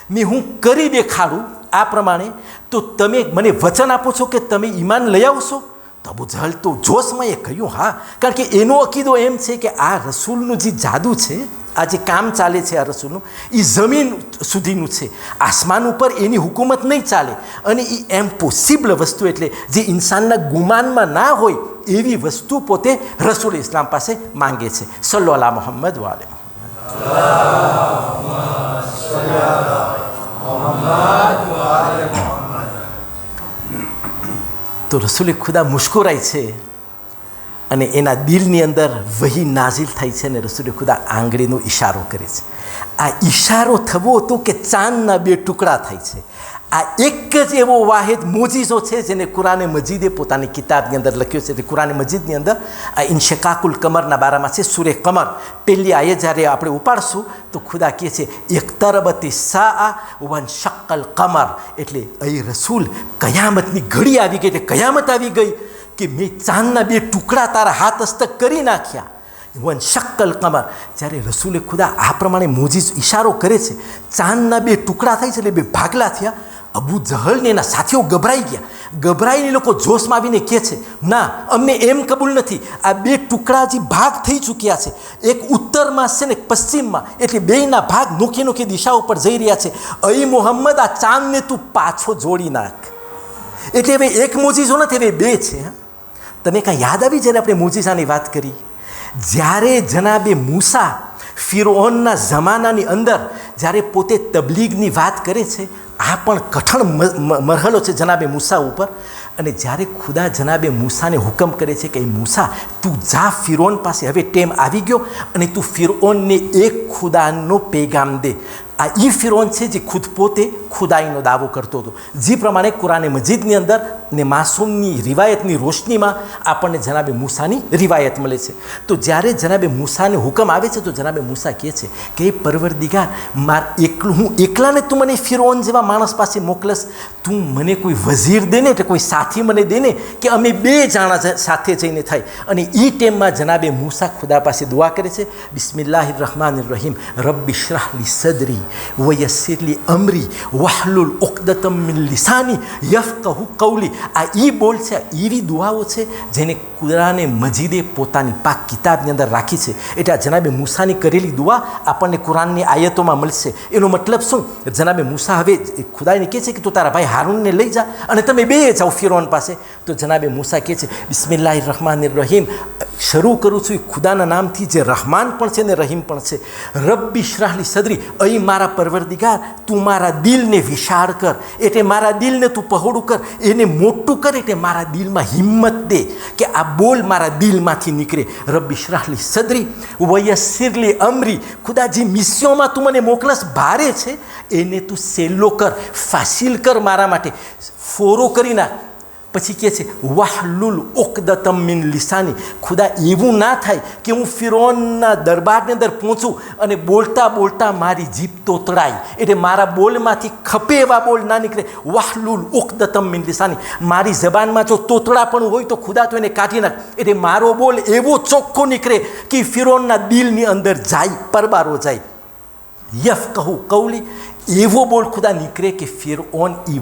મેં હું કરી દેખાડું આ પ્રમાણે, તો તમે મને વચન આપો છો કે તમે ઈમાન લઈ આવશો? તો અબુ જહલ તો જોશમાં એ કહ્યું હા, કારણ કે એનો અકીદો એમ છે કે આ રસૂલનું જે જાદુ છે, આ જે કામ ચાલે છે આ રસૂલનું, એ જમીન સુધીનું છે, આસમાન ઉપર એની હુકુમત નહીં ચાલે. અને એ ઇમ્પોસિબલ વસ્તુ, એટલે જે ઇન્સાનના ગુમાનમાં ના હોય એવી વસ્તુ પોતે રસૂલ ઇસ્લામ પાસે માંગે છે. સલ્લો અલા મોહમ્મદ વાલે મોહમ્મદ. તો રસૂલે ખુદા મુસ્કુરાય છે અને એના દિલની અંદર વહી નાઝિલ થાય છે અને રસૂલે ખુદા આંગળીનો ઈશારો કરે છે. આ ઈશારો થવો હતો કે ચાંદના 2 ટુકડા થાય છે. આ એક જ એવો વાહિદ મોજીઝો છે જેને કુરાને મજીદે પોતાની કિતાબની અંદર લખ્યો છે. કુરાને મજીદની અંદર આ ઇન્શિકાકુલ કમરના બારામાં છે. સૂરે કમર પહેલી આયત જ્યારે આપણે ઉપાડશું તો ખુદા કહે છે ઇક્તરબતી સાઆ વનશક્કલ કમર, એટલે અહીં રસૂલ કયામતની ઘડી આવી ગઈ, એટલે કયામત આવી ગઈ કે મેં ચાંદના 2 ટુકડા તારા હાથ હસ્તક કરી નાખ્યા. વનશક્કલ કમર, જ્યારે રસૂલે ખુદા આ પ્રમાણે મોજીઝ ઈશારો કરે છે, ચાંદના 2 ટુકડા થાય છે, એટલે 2 ભાગલા થયા. અબુ જહલ ને એના સાથીઓ ગભરાઈ ગયા. ગભરાઈને લોકો જોશમાં આવીને કહે છે ના, અમને એમ કબૂલ નથી, આ 2 ટુકડા જે ભાગ થઈ ચૂક્યા છે, એક ઉત્તરમાં છે ને એક પશ્ચિમમાં, એટલે 2ના ભાગ નોખી નોખી દિશાઓ પર જઈ રહ્યા છે. અય મોહમ્મદ, આ ચાંદને તું પાછો જોડી નાખ. એટલે હવે એક મોજીઝો નથી, હવે 2 છે. તમે કાંઈ યાદ આવી જ્યારે આપણે મોજીઝાની વાત કરી, જ્યારે જનાબે મૂસા ફિરૌનના જમાનાની અંદર જ્યારે પોતે તબલીગની વાત કરે છે, આ પણ કઠણ મરહલો છે જનાબે મૂસા ઉપર. અને જ્યારે ખુદા જનાબે મૂસાને હુકમ કરે છે કે મૂસા તું જા ફિરૌન પાસે, હવે ટેમ આવી ગયો અને તું ફિરૌનને એક ખુદાનો પેગામ દે. આ એ ફિરૌન છે જે ખુદ પોતે ખુદાઈનો દાવો કરતો હતો, જે પ્રમાણે કુરાને મજીદની અંદર ને માસૂમની રિવાયતની રોશનીમાં આપણને જનાબે મૂસાની રિવાયત મળે છે. તો જ્યારે જનાબે મૂસાને હુકમ આવે છે તો જનાબે મૂસા કહે છે કે એ પરવરદિગાર, હું એકલાને તું મને ફિરૌન જેવા માણસ પાસે મોકલસ, તું મને કોઈ વઝીર દે ને, એટલે કોઈ સાથી મને દે ને, કે અમે 2 જણા સાથે જઈને થાય. અને એ ટાઈમમાં જનાબે મૂસા ખુદા પાસે દુઆ કરે છે, બિસ્મિલ્લાહિર રહમાનિર રહીમ, રબ્બિ શ્રહ લી સદરી વયસ્સિર લી અમરી વહલુલ ઉક્દતમ મિન લિસાની યફકહુ કૌલી. આ બોલ છે, એવી દુઆઓ છે જેને કુરાને મજીદે પોતાની પાક કિતાબની અંદર રાખી છે. એટલે આ જનાબે મૂસાની કરેલી દુઆ આપણને કુરાનની આયતોમાં મળશે. એનો મતલબ શું? જનાબે મૂસા હવે ખુદાને કહે છે કે તું તારા ભાઈ હારૂનને લઈ જા અને તમે બે જાઓ ફિરૌન પાસે. તો જનાબે મૂસા કહે છે બિસ્મિલ્લાહિર રહમાનિર રહીમ, શરૂ કરું છું એ ખુદાના નામથી જે રહમાન પણ છે ને રહીમ પણ છે. રબ્બી શ્રાહલી સદરી, અહીં મારા પરવરદિગાર તું મારા દિલને વિશાળ કર, એટલે મારા દિલને તું પહોળું કર, એને મોટું કર, એટલે મારા દિલમાં હિંમત દે કે આ બોલ મારા દિલમાંથી નીકળે. રબ્બી શ્રાહલી સદરી વયસ્સિરલી અમરી, ખુદા જે મિસ્યોમાં તું મને મોકલસ ભારે છે એને તું સહેલો કર, ફાસિલ કર મારા માટે, ફોરો કરી નાખ. પછી કહે છે વાહલુલ ઉકદતમ મિન લિસાની, ખુદા એવું ના થાય કે હું ફિરૌનના દરબારની અંદર પહોંચું અને બોલતા બોલતા મારી જીભ તોતડાય, એટલે મારા બોલમાંથી ખપે એવા બોલ ના નીકળે. વાહલુલ ઉકદતમ મિન લિસાની, મારી જબાનમાં જો તોતડા પણ હોય તો ખુદા તો એને કાઢી નાખ, એટલે મારો બોલ એવો ચોખ્ખો નીકળે કે ફિરૌનના દિલની અંદર જાય, પરબારો જાય. યફ કહું કૌલી, એવો બોલ ખુદા નીકળે કે ફિરૌન એ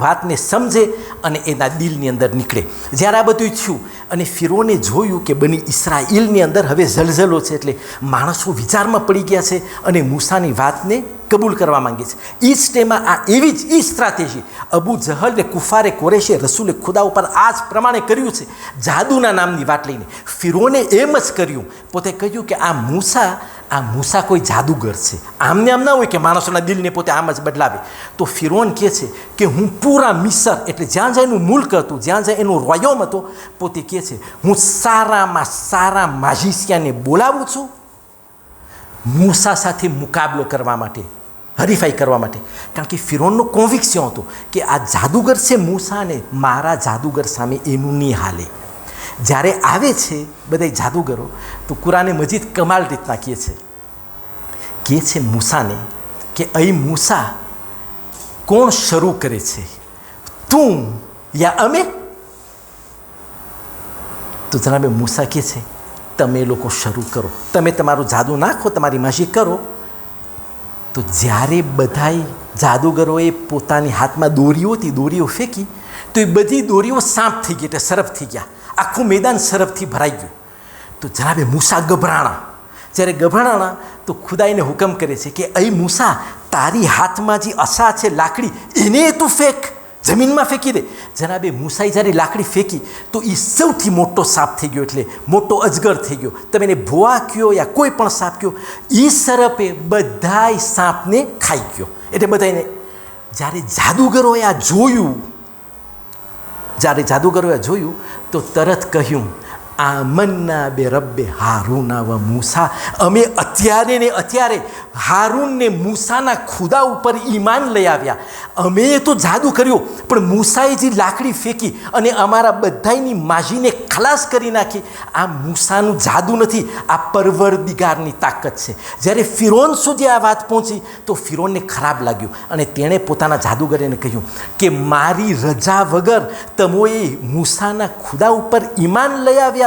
વાતને સમજે અને એના દિલની અંદર નીકળે. જ્યારે આ બધું થયું અને ફિરૌને જોયું કે બની ઇસરાઈલની અંદર હવે ઝલઝલો છે, એટલે માણસો વિચારમાં પડી ગયા છે અને મૂસાની વાતને કબૂલ કરવા માંગે છે. એ જ ટાઈમમાં આ એવી જ સ્ટ્રેટેજી અબુ જહલ ને કુફારે કોરેશે રસૂલે ખુદા ઉપર આ જ પ્રમાણે કર્યું છે, જાદુના નામની વાત લઈને. ફિરૌને એમ જ કર્યું, પોતે કહ્યું કે આ મૂસા કોઈ જાદુગર છે, આમને આમ ના હોય કે માણસોના દિલને પોતે આમ જ બદલાવે. તો ફિરૌન કહે છે કે હું પૂરા મિસર, એટલે જ્યાં જ્યાં એનું મુલ્ક હતું, જ્યાં જ્યાં એનું રોયમ હતો, પોતે કહે છે હું સારામાં સારા માજીસિયાને બોલાવું છું મૂસા સાથે મુકાબલો કરવા માટે, હરીફાઈ કરવા માટે. કારણ કે ફિરૌનનો કોન્વિક્શન હતો કે આ જાદુગર છે મૂસાને મારા જાદુગર સામે એનું નહીં હાલે. જ્યારે આવે છે બધા જાદુગરો, તો કુરાને મજીદ કમાલ રીતના કહે છે મૂસાને કે અહીં મૂસા કોણ શરૂ કરે છે, તું યા અમે? તો જનાબે મૂસા કહે છે તમે લોકો શરૂ કરો, તમે તમારું જાદુ નાખો, તમારી મશી કરો. તો જ્યારે બધાય જાદુગરોએ પોતાની હાથમાં દોરીઓ ફેંકી, તો એ બધી દોરીઓ સાંપ થઈ ગઈ, એટલે સરફ થઈ ગયા, આખું મેદાન સરફથી ભરાઈ ગયું. તો જનાબે મૂસા ગભરાણા. જ્યારે ગભરાણા તો ખુદા એને હુકમ કરે છે કે અહીં મૂસા તારી હાથમાં જે અસા છે લાકડી, એને તું ફેંક, જમીનમાં ફેંકી દે. જનાબે મૂસાએ જ્યારે લાકડી ફેંકી તો એ સૌથી મોટો સાપ થઈ ગયો, એટલે મોટો અજગર થઈ ગયો. તમે એને ભુવા કહો યા કોઈ પણ સાપ કહો, એ સરપે બધાય સાપને ખાઈ ગયો. એટલે બધાને જ્યારે જાદુગરોએ આ જોયું તો તરત કહ્યું આમન્ના બે રબ્બે હારૂના વ મૂસા, અમે અત્યારે હારૂનને મૂસાના ખુદા ઉપર ઈમાન લઈ આવ્યા. અમે તો જાદુ કર્યો, પણ મૂસાએ જે લાકડી ફેંકી અને અમારા બધાની માજીને ખલાસ કરી નાખી, આ મૂસાનું જાદુ નથી, આ પરવરદિગારની તાકાત છે. જ્યારે ફિરૌન સુધી આ વાત પહોંચી તો ફિરૌનને ખરાબ લાગ્યું અને તેણે પોતાના જાદુગરને કહ્યું કે મારી રજા વગર તમોએ મૂસાના ખુદા ઉપર ઈમાન લઈ આવ્યા.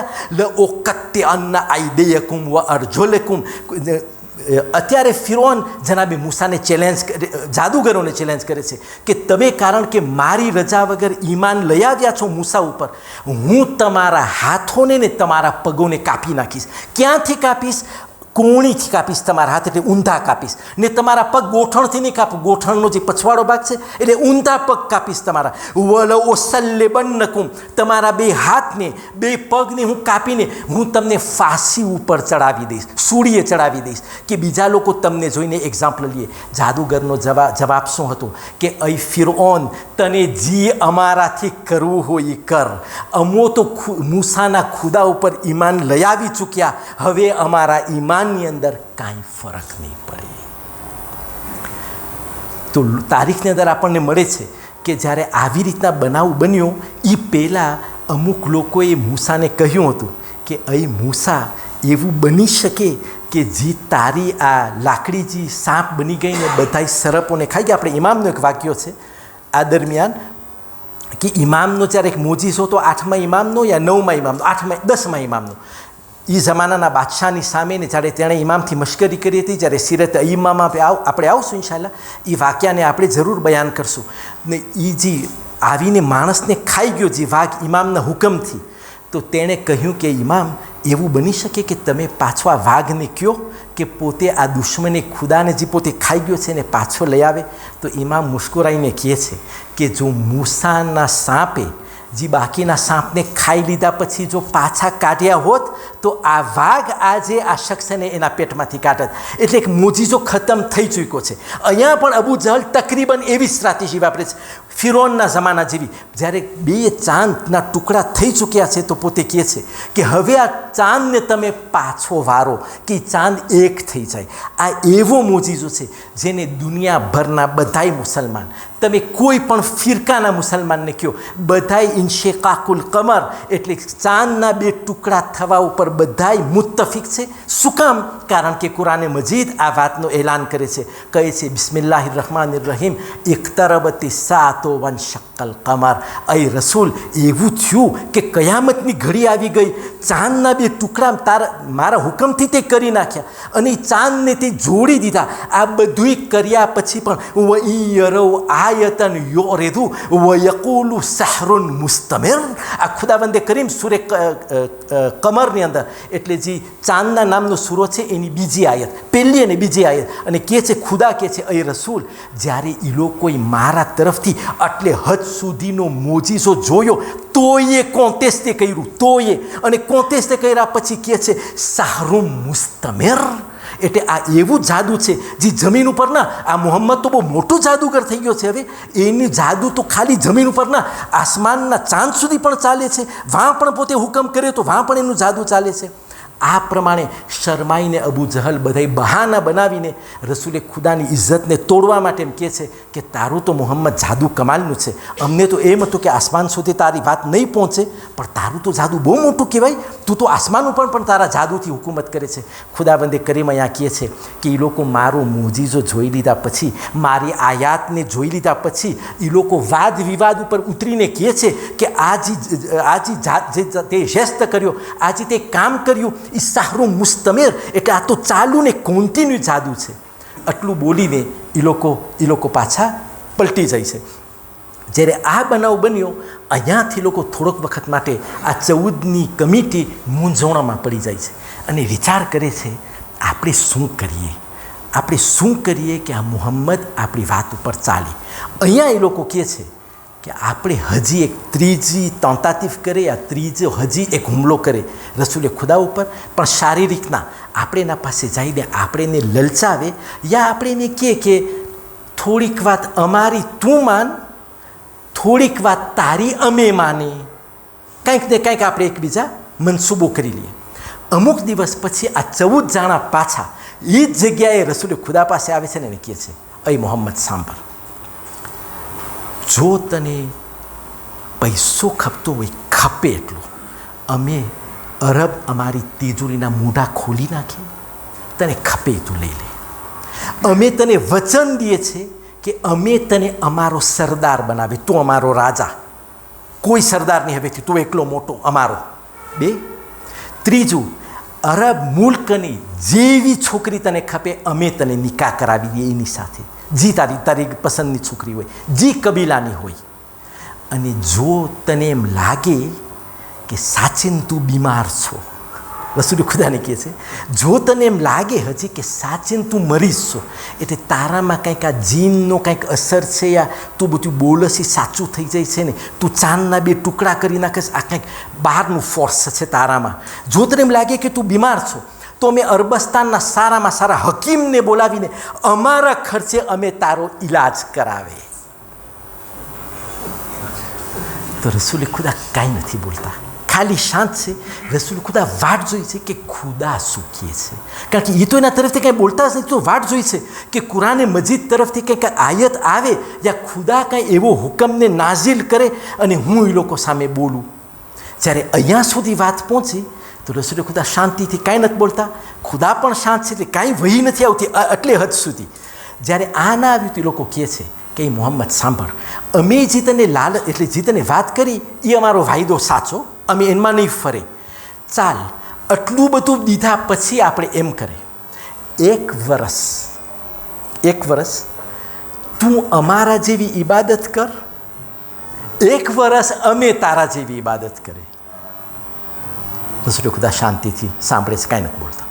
અત્યારે ફિરૌન જનાબે મૂસાને જાદુગરોને ચેલેન્જ કરે છે કે તમે કારણ કે મારી રજા વગર ઈમાન લઈ આવ્યા છો મૂસા ઉપર, હું તમારા હાથોને ને તમારા પગોને કાપી નાખીશ. ક્યાંથી કાપીશ? કોણીથી કાપીશ, તમારા હાથ એટલે ઊંધા કાપીશ, ને તમારા પગ ગોઠણથી નહીં કાપું, ગોઠણનો જે પછવાડો ભાગ છે એટલે ઊંધા પગ કાપીશ તમારા. વલો ઓસલ્લે બન્નકુમ, તમારા બે હાથને બે પગને હું કાપીને હું તમને ફાંસી ઉપર ચડાવી દઈશ, સૂળીએ ચડાવી દઈશ. કે બીજા લોકો તમને જોઈને એક્ઝામ્પલ લઈએ. જાદુગરનો જવાબ શું હતો કે અહીં ફિરૌન તને જે અમારાથી કરવું હોય એ કર, અમો તો મૂસાના ખુદા ઉપર ઈમાન લઈ આવી ચૂક્યા, હવે અમારા ઈમાન ની અંદર કાંઈ ફરક નહીં પડે. તો તારીખની અંદર આપણને મળે છે કે જ્યારે આવી રીતના બનાવ બન્યો એ પહેલાં અમુક લોકોએ મૂસાને કહ્યું હતું કે અહીં મૂસા એવું બની શકે કે જે તારી આ લાકડી જે સાપ બની ગઈ ને બધાય સરપોને ખાઈ ગયા. આપણે ઇમામનો એક વાક્યો છે આ દરમિયાન કે ઇમામનો જ્યારે એક મોજીસો તો 8મા ઇમામનો યા 9મા ઇમામનો, 10મા ઇમામનો, એ જમાનાના બાદશાહની સામે ને જ્યારે તેણે ઇમામથી મશ્કરી કરી હતી, જ્યારે સિરત ઈમામાં આપણે આવશું ઇન્શાલ્લાહ, એ વાક્યાને આપણે જરૂર બયાન કરશું. ને એ જે આવીને માણસને ખાઈ ગયો જે વાઘ ઇમામના હુકમથી, તો તેણે કહ્યું કે ઇમામ, એવું બની શકે કે તમે પાછો આ વાઘને કહો કે પોતે આ દુશ્મને ખુદાને જે પોતે ખાઈ ગયો છે એને પાછો લઈ આવે? તો ઇમામ મુસ્કુરાઈને કહે છે કે જો મૂસાના સાપે જે બાકીના સાપને ખાઈ લીધા પછી જો પાછા કાઢ્યા હોત તો આ વાઘ આજે આ શખ્સને એના પેટમાંથી કાઢત. એટલે એક મોજીજો ખતમ થઈ ચૂક્યો છે. અહીંયા પણ અબુ જહલ તકરીબન એવી સ્ટ્રેટેજી વાપરે છે, ફિરૌનના જમાના જેવી. જ્યારે 2 ચાંદના ટુકડા થઈ ચૂક્યા છે તો પોતે કહે છે કે હવે આ ચાંદને તમે પાછો વારો કે ચાંદ એક થઈ જાય. આ એવો મોજીજો છે જેને દુનિયાભરના બધાય મુસલમાન, તમે કોઈ પણ ફિરકાના મુસલમાનને કહો, બધાય ઇન્શિકાકુલ કમર એટલે ચાંદના 2 ટુકડા થવા ઉપર બધાય મુત્તફિક છે. શું કામ? કારણ કે કુરાને મજીદ આ વાતનો એલાન કરે છે, કહે છે બિસ્મિલ્લાહિર રહમાનિર રહીમ, ઇક્તરબતિ સાતો વનશક્કલ કમર. અય રસૂલ, એવું થયું કે કયામતની ઘડી આવી ગઈ, ચાંદના 2 ટુકડા મારા હુકમથી તે કરી નાખ્યા અને ચાંદને તે જોડી દીધા. આ બધુંય કર્યા પછી પણ વઈયરવ આયતન યોરેદુ વયકુલુ સહરુન મુસ્તમિર. આ ખુદાવંદે કરીમ સૂરે કમરની અંદર, એટલે જે ચાંદના નામનો સૂરો છે એની બીજી આયત, પહેલી અને બીજી આયત, અને કહે છે ખુદા કહે છે અય રસૂલ, જ્યારે એ લોકોએ મારા તરફથી એટલે હદ સુધીનો મોજીસો જોયો તોય કોંતેસ્તે કર્યું, તોય, અને કોંતેસ્તે કર્યા પછી કહે છે સહરુન મુસ્તમિર. એટલે આ એવું જાદુ છે જે જમીન ઉપર ના, આ મોહમ્મદ તો બહુ મોટો જાદુગર થઈ ગયો છે. હવે એની જાદુ તો ખાલી જમીન ઉપર ના, આસમાનના ચાંદ સુધી પણ ચાલે છે. વાં પણ પોતે હુકમ કરે તો વાં પણ એનું જાદુ ચાલે છે. આ પ્રમાણે શરમાઈને અબુ જહલ બધાય બહાના બનાવીને રસૂલે ખુદાની ઇજ્જતને તોડવા માટે એમ કહે છે કે તારું તો મોહમ્મદ જાદુ કમાલનું છે, અમને તો એમ હતું કે આસમાન સુધી તારી વાત નહીં પહોંચે, પણ તારું તો જાદુ બહુ મોટું કહેવાય, તું તો આસમાન ઉપર પણ તારા જાદુથી હુકુમત કરે છે. ખુદાબંદે કરીમ અહીંયા કહે છે કે એ લોકો મારો મોજીજો જોઈ લીધા પછી, મારી આયાતને જોઈ લીધા પછી એ લોકો વાદ વિવાદ ઉપર ઉતરીને કહે છે કે જે તે જેસ્ત કર્યો, આજે તે કામ કર્યું એ સહરુન મુસ્તમિર, એટલે આ તો ચાલુ ને કોન્ટિન્યુ જાદુ છે. આટલું બોલીને એ લોકો પાછા પલટી જાય છે. જ્યારે આ બનાવ બન્યો, અહીંયાથી લોકો થોડોક વખત માટે આ 14ની કમિટી મૂંઝવણમાં પડી જાય છે અને વિચાર કરે છે આપણે શું કરીએ, આપણે શું કરીએ કે આ મુહમ્મદ આપણી વાત ઉપર ચાલે. અહીંયા એ લોકો કહે છે કે આપણે હજી એક ત્રીજી તંતાતીફ કરે, આ ત્રીજો હજી એક હુમલો કરે રસૂલે ખુદા ઉપર, પણ શારીરિકના. આપણે એના પાસે જઈને આપણે એને લલચાવે, યા આપણે એને કહે કે થોડીક વાત અમારી તું માન, થોડીક વાત તારી અમે માની, કંઈક ને કંઈક આપણે એકબીજા મનસૂબો કરી લઈએ. અમુક દિવસ પછી આ 14 જણા પાછા એ જ જગ્યાએ રસૂલે ખુદા પાસે આવે છે ને એને કહે છે અય મોહમ્મદ સાંભળ, જો તને પૈસો ખપતો હોય, ખપે એટલો, અમે અરબ અમારી તિજોરીના મૂઢા ખોલી નાખીએ, તને ખપે તું લઈ લે. અમે તને વચન દઈએ છીએ કે અમે તને અમારો સરદાર બનાવી, તું અમારો રાજા, કોઈ સરદાર નહીં હવેથી, તું એકલો મોટો અમારો. 2, ત્રીજું, અરબ મુલ્કની જેવી છોકરી તને ખપે અમે તને નિકાહ કરાવી દઈએ એની સાથે, જી તારી પસંદની છોકરી હોય, જી કબીલાની હોય. અને જો તને એમ લાગે કે સાચીને તું બીમાર છો, રસૂલ ખુદાને કહે છે જો તને એમ લાગે હજી કે સાચીને તું મરીશ છો, એટલે તારામાં કંઈક આ જીનનો કંઈક અસર છે, યા તું બધું બોલસ એ સાચું થઈ જાય છે ને, તું ચાંદના 2 ટુકડા કરી નાખીશ, આ કંઈક બહારનું ફોર્સ છે તારામાં. જો તને એમ લાગે કે તું બીમાર છો તો અમે અરબસ્તાનના સારામાં સારા હકીમને બોલાવીને અમારા ખર્ચે અમે તારો ઈલાજ કરાવે. તો રસૂલ ખુદા કાંઈ નથી બોલતા, ખાલી શાંત છે. રસૂલ ખુદા વાટ જોઈ છે કે ખુદા શું કહે છે, કારણ કે એ તો એના તરફથી કાંઈ બોલતા જ નથી, તો વાટ જોઈ છે કે કુરાને મજીદ તરફથી કંઈક આયત આવે યા ખુદા કાંઈ એવો હુકમને નાઝિલ કરે અને હું એ લોકો સામે બોલું. જ્યારે અહીંયા સુધી વાત પહોંચી તો રસૂલ ખુદા શાંતિથી કાંઈ નથી બોલતા, ખુદા પણ શાંત છે, એટલે કાંઈ વહી નથી આવતી એટલે હદ સુધી. જ્યારે આ ના આવ્યું તો એ લોકો કહે છે કે મોહમ્મદ સાંભળ, અમે જે તને એટલે જે તને વાત કરી એ અમારો વાયદો સાચો, અમે એમાં નહીં ફરે, ચાલ આટલું બધું દીધા પછી આપણે એમ કરે, 1 વર્ષ તું અમારા જેવી ઇબાદત કર, 1 વર્ષ અમે તારા જેવી ઇબાદત કરી. રસૂલે ખુદા શાંતિથી સાંભળે છે, કાંઈ નથી બોલતા.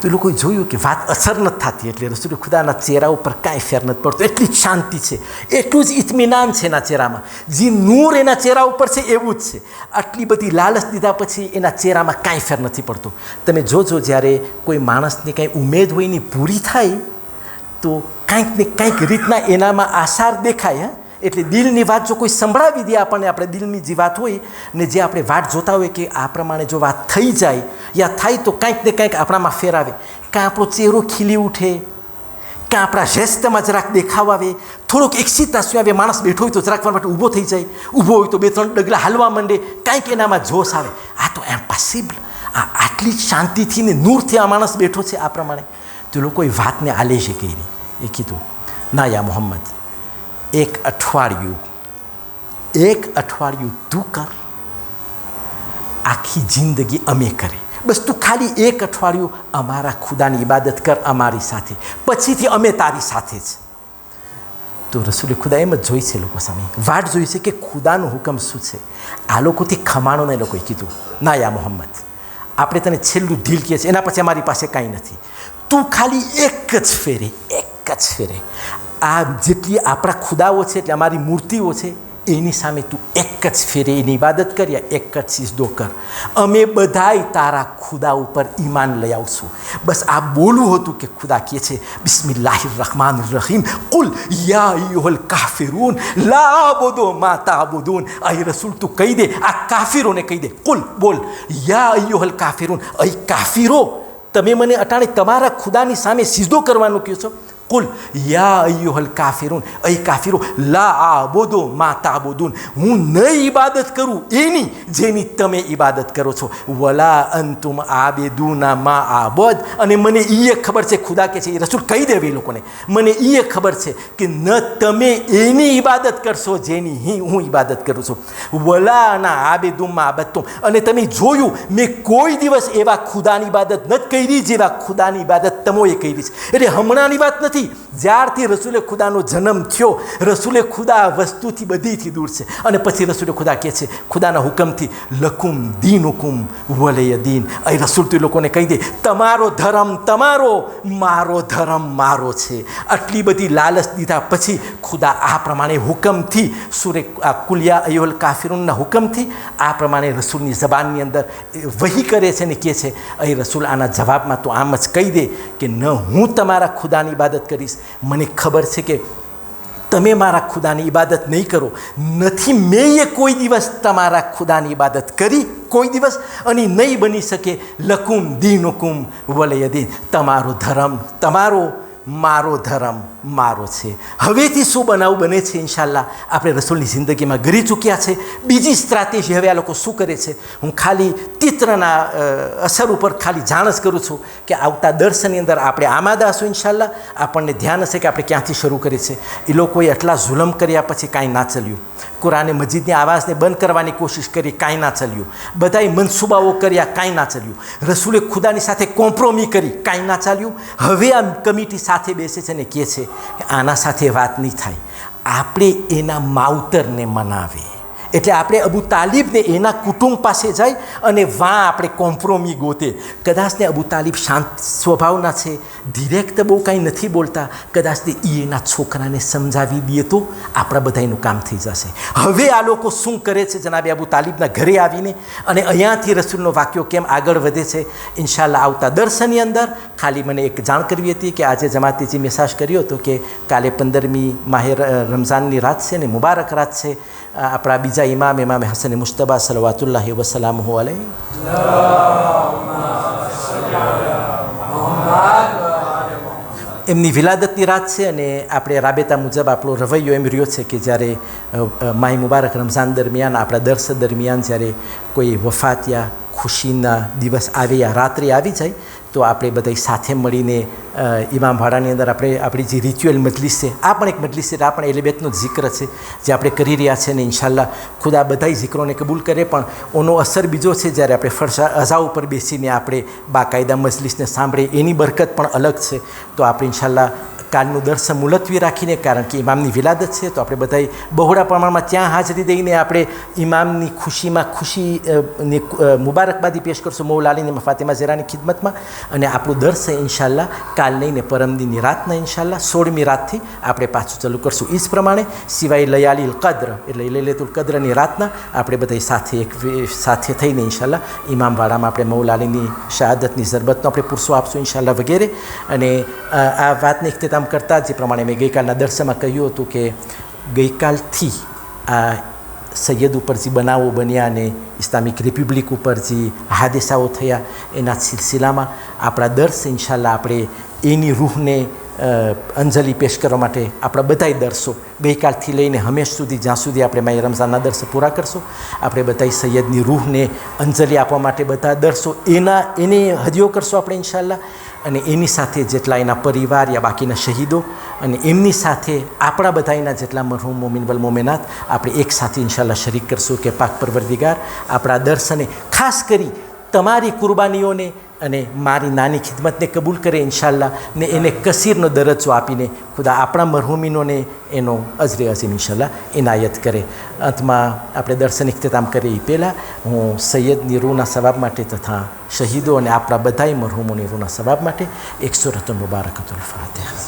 તો એ લોકોએ જોયું કે વાત અસર નથી થતી, એટલે રસૂલે ખુદાના ચહેરા ઉપર કાંઈ ફેર નથી પડતો. એટલી જ શાંતિ છે, એટલું જ ઇત્મીનાન છે એના ચહેરામાં. જે નૂર એના ચહેરા ઉપર છે એવું જ છે. આટલી બધી લાલચ દીધા પછી એના ચહેરામાં કાંઈ ફેર નથી પડતો. તમે જોજો, જ્યારે કોઈ માણસની કાંઈ ઉમેદ હોય એની પૂરી થાય તો કાંઈક ને કાંઈક રીતના એનામાં આસાર દેખાય. એટલે દિલની વાત જો કોઈ સંભળાવી દે આપણને, આપણે દિલની જે વાત હોય ને જે આપણે વાટ જોતા હોય કે આ પ્રમાણે જો વાત થઈ જાય યા થાય તો કાંઈક ને કાંઈક આપણામાં ફેર આવે. કાં આપણો ચહેરો ખીલી ઉઠે, કાં આપણા જેસ્ટમાં જરાક દેખાવ આવે, થોડુંક એક્સિટાશન આવે. માણસ બેઠો હોય તો જરાક વાર માટે ઊભો થઈ જાય, ઊભો હોય તો 2-3 ડગલા હાલવા માંડે, કાંઈક એનામાં જોશ આવે. આ તો ઇમ્પોસિબલ, આટલી શાંતિથી ને નૂરથી આ માણસ બેઠો છે આ પ્રમાણે. તો લોકોએ વાતને આલેશે કરી. એ કીધું, ના યા મોહમ્મદ, 1 અઠવાડિયું તું કર, આખી જિંદગી અમે કરે. બસ તું ખાલી 1 અઠવાડિયું અમારા ખુદાની ઇબાદત કર અમારી સાથે, પછીથી અમે તારી સાથે જ. તો રસૂલે ખુદા એમ જ જોઈ છે લોકો સામે, વાટ જોઈ છે કે ખુદાનો હુકમ શું છે. આ લોકોથી ખમાણોને લોકોએ કીધું, ના યા મોહમ્મદ, આપણે તને છેલ્લું ઢીલ કહીએ છીએ, એના પછી અમારી પાસે કાંઈ નથી. તું ખાલી એક જ ફેરે આ જેટલી આપણા ખુદાઓ છે, એટલે અમારી મૂર્તિઓ છે, એની સામે તું એક જ ફેરે એની ઇબાદત કર્યા, એક જ સિજદો કર. અમે બધાય તારા ખુદા ઉપર ઈમાન લઈ આવશું. બસ આ બોલવું હતું કે ખુદા કહે છે, બિસ્મિલ્લાહિર રહમાનિર રહીમ, કુલ યા અય્યુહલ કાફિરૂન લા અબુદુ મા તાબુદૂન. અહીં રસૂલ તું કહી દે, આ કાફિરોને કહી દે, કુલ બોલ, યા અય્યુહલ કાફિરૂન, અહીં કાફિરો, તમે મને અટાણે તમારા ખુદાની સામે સિજદો કરવાનું કહો છો. કુલ યા અય્યુહલ કાફિરૂન, અહીં કાફિરો, લા આબુદુ મા તાબુદૂન, હું નહીં ઇબાદત કરું એની જેની તમે ઇબાદત કરો છો. વલા અંતુમ આબિદૂના મા આબુદ, અને મને એ ખબર છે, ખુદા કે છે એ રસૂલ કહી દેવે એ લોકોને, મને એ ખબર છે કે ન તમે એની ઇબાદત કરશો જેની હું ઇબાદત કરું છું. વલા ના આબિદુમ મા આબદતુમ, અને તમે જોયું મેં કોઈ દિવસ એવા ખુદાની ઇબાદત નથી કરી જેવા ખુદાની ઇબાદત તમોએ કરી છે. એટલે હમણાંની વાત નથી, જ્યારથી રસૂલે ખુદાનો જન્મ થયો, રસૂલે ખુદા વસ્તુથી બધીથી દૂર છે. અને પછી રસૂલે ખુદા કહે છે ખુદાના હુકમથી, લકુમ દીનુકુમ વલય દીન. અહીં રસૂલ તો લોકોને કહી દે, તમારો ધર્મ તમારો, મારો ધર્મ મારો છે. આટલી બધી લાલચ દીધા પછી ખુદા આ પ્રમાણે હુકમથી, સુરે કુલિયા અય્યુહલ કાફિરૂનના હુકમથી આ પ્રમાણે રસૂલની જબાનની અંદર વહી કરે છે ને કહે છે. અહીં રસૂલ આના જવાબમાં તો આમ જ કહી દે કે ન હું તમારા ખુદાની ઇબાદત કરીશ, મને ખબર છે કે તમે મારા ખુદાની ઇબાદત નહીં કરો, નથી મેં એ કોઈ દિવસ તમારા ખુદાની ઇબાદત કરી કોઈ દિવસ, અને નહીં બની શકે. લકુમ દીનુકુમ વલય દીન, તમારો ધર્મ તમારો, મારો ધર્મ મારો છે. હવેથી શું બનાવ બને છે ઇન્શાલ્લાહ આપણે રસૂલની જિંદગીમાં ગરી ચૂક્યા છે. બીજી સ્ટ્રેટેજી હવે આ લોકો શું કરે છે, હું ખાલી ચિત્રના અસર ઉપર ખાલી જાણ જ કરું છું કે આવતા દર્શનની અંદર આપણે આમાદા હશું ઇન્શાલ્લાહ. આપણને ધ્યાન હશે કે આપણે ક્યાંથી શરૂ કરી છે. એ લોકોએ આટલા જુલમ કર્યા પછી કાંઈ ના ચાલ્યું. કુરાને મજીદની આવાજને બંધ કરવાની કોશિશ કરી, કાંઈ ના ચાલ્યું. બધાએ મનસૂબાઓ કર્યા, કાંઈ ના ચાલ્યું. રસૂલે ખુદાની સાથે કોમ્પ્રોમી કરી, કાંઈ ના ચાલ્યું. હવે આ કમિટી સાથે બેસે છે ને કહે છે આના સાથે વાત નહીં થાય, આપણે એના માવતરને મનાવે. એટલે આપણે અબુ તાલિબને એના કુટુંબ પાસે જાય અને વાં આપણે કોમ્પ્રોમી ગોતે. કદાચને અબુ તાલિબ શાંત સ્વભાવના છે, ડિરેક્ટ બહુ કાંઈ નથી બોલતા, કદાચને એ એના છોકરાને સમજાવી દે તો આપણા બધાનું કામ થઈ જશે. હવે આ લોકો શું કરે છે જનાબે અબુ તાલિબના ઘરે આવીને, અને અહીંયાથી રસૂલનો વાક્યો કેમ આગળ વધે છે ઇન્શાલ્લાહ આવતા દર્શનની અંદર. ખાલી મને એક જાણ કરવી હતી કે આજે જમાતીજી મેસેજ કર્યો હતો કે કાલે 15મી માહે રમઝાનની રાત છે ને મુબારક રાત છે. આપણા બીજા ઇમામ હસન મુશ્તબા સલવાતુલ્લાહિ વસલામહુ અલૈહ, એમની વિલાદતની રાત છે. અને આપણે રાબેતા મુજબ આપણો રવૈયો એમ રહ્યો છે કે જ્યારે માહી મુબારક રમઝાન દરમિયાન, આપણા દર્શ દરમિયાન જ્યારે કોઈ વફાત યા ખુશીના દિવસ આવે યા રાત્રિ આવી જાય તો આપણે બધા સાથે મળીને ઇમામ ભાડાની અંદર આપણે આપણી જે રિચ્યુઅલ મજલિસ છે, આ પણ એક મજલિસ છે, આ પણ એલેબેતનો જિક્ર છે જે આપણે કરી રહ્યા છે. ને ઇન્શાલ્લાહ ખુદા બધાય જિક્રોને કબૂલ કરે. પણ ઓનો અસર બીજો છે જ્યારે આપણે ફરશા અઝા ઉપર બેસીને આપણે બાકાયદા મજલિસને સાંભળીએ, એની બરકત પણ અલગ છે. તો આપણે ઇન્શાલ્લાહ કાલનું દર્શન મુલતવી રાખીને, કારણ કે ઇમામની વિલાદત છે તો આપણે બધાએ બહોળા પ્રમાણમાં ત્યાં હાજરી દઈને આપણે ઇમામની ખુશીમાં ખુશીની મુબારકબાદી પેશ કરશું મૌલા અલી ને ફાતિમા ઝહરાની ખિદમતમાં. અને આપણું દર્શન ઇન્શાલ્લાહ કાલ નહીં ને પરમદીની રાતના ઇન્શાલ્લાહ 16મી રાતથી આપણે પાછું ચાલુ કરશું. એ જ પ્રમાણે સિવાય લયાલીલ કદ્ર એટલે લૈલતુલ કદ્રની રાતના આપણે બધા સાથે થઈને ઇન્શાલ્લાહ ઇમામવાડામાં આપણે મૌલા અલીની શહાદતની ઝરબતનો આપણે પુરસો આપશું ઇન્શાલ્લાહ વગેરે. અને આ વાતને ઇખ્તિતામ કરતાં જે પ્રમાણે મેં ગઈકાલના દર્શનમાં કહ્યું હતું કે ગઈકાલથી આ સૈયદ ઉપર જે બનાવો બન્યા અને ઇસ્લામિક રિપબ્લિક ઉપર જે હાદેસાઓ થયા એના સિલસિલામાં આપણા દર્શ ઇન્શાલ્લાહ આપણે એની રૂહને અંજલિ પેશ કરવા માટે આપણા બધાય દર્શો ગઈકાલથી લઈને હંમેશ સુધી જ્યાં સુધી આપણે માય રમઝાનના દર્શ પૂરા કરશું આપણે બધાય સૈયદની રૂહને અંજલિ આપવા માટે બધા દર્શો એને હદિયો કરશું આપણે ઇન્શાલ્લાહ. અને એની સાથે જેટલા એના પરિવાર યા બાકીના શહીદો અને એમની સાથે આપણા બધાના જેટલા મરહૂમ મોમિન વલ મોમિનાત આપણે એક સાથે ઇન્શાલ્લાહ શરીક કરશું કે પાક પરવરદિગાર આપણા દર્શને ખાસ કરી તમારી કુરબાનીઓને અને મારી નાની ખિદમતને કબૂલ કરે ઇન્શાલ્લાહ ને એને કસીરનો દરજ્જો આપીને ખુદા આપણા મરહૂમીનોને એનો અજરે અઝીમ ઇન્શાલ્લાહ ઇનાયત કરે. અંતમાં આપણે દર્શન ઇખ્તિતામ કરીએ એ પહેલાં હું સૈયદની રૂના સવાબ માટે તથા શહીદો અને આપણા બધાય મરહૂમોની રૂના સવાબ માટે એક સૂરતુલ મુબારકતુલ ફાતિહા.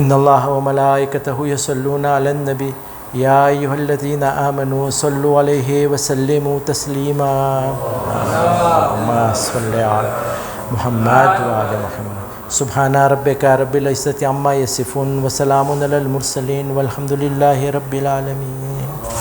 إن الله وملائكته يصلون على النبي يا أيها الذين آمنوا صلوا عليه وسلموا تسليما اللهم صل على محمد وعلى محمد سبحان ربك رب العزة عما يصفون وسلام على المرسلين والحمد لله رب العالمين.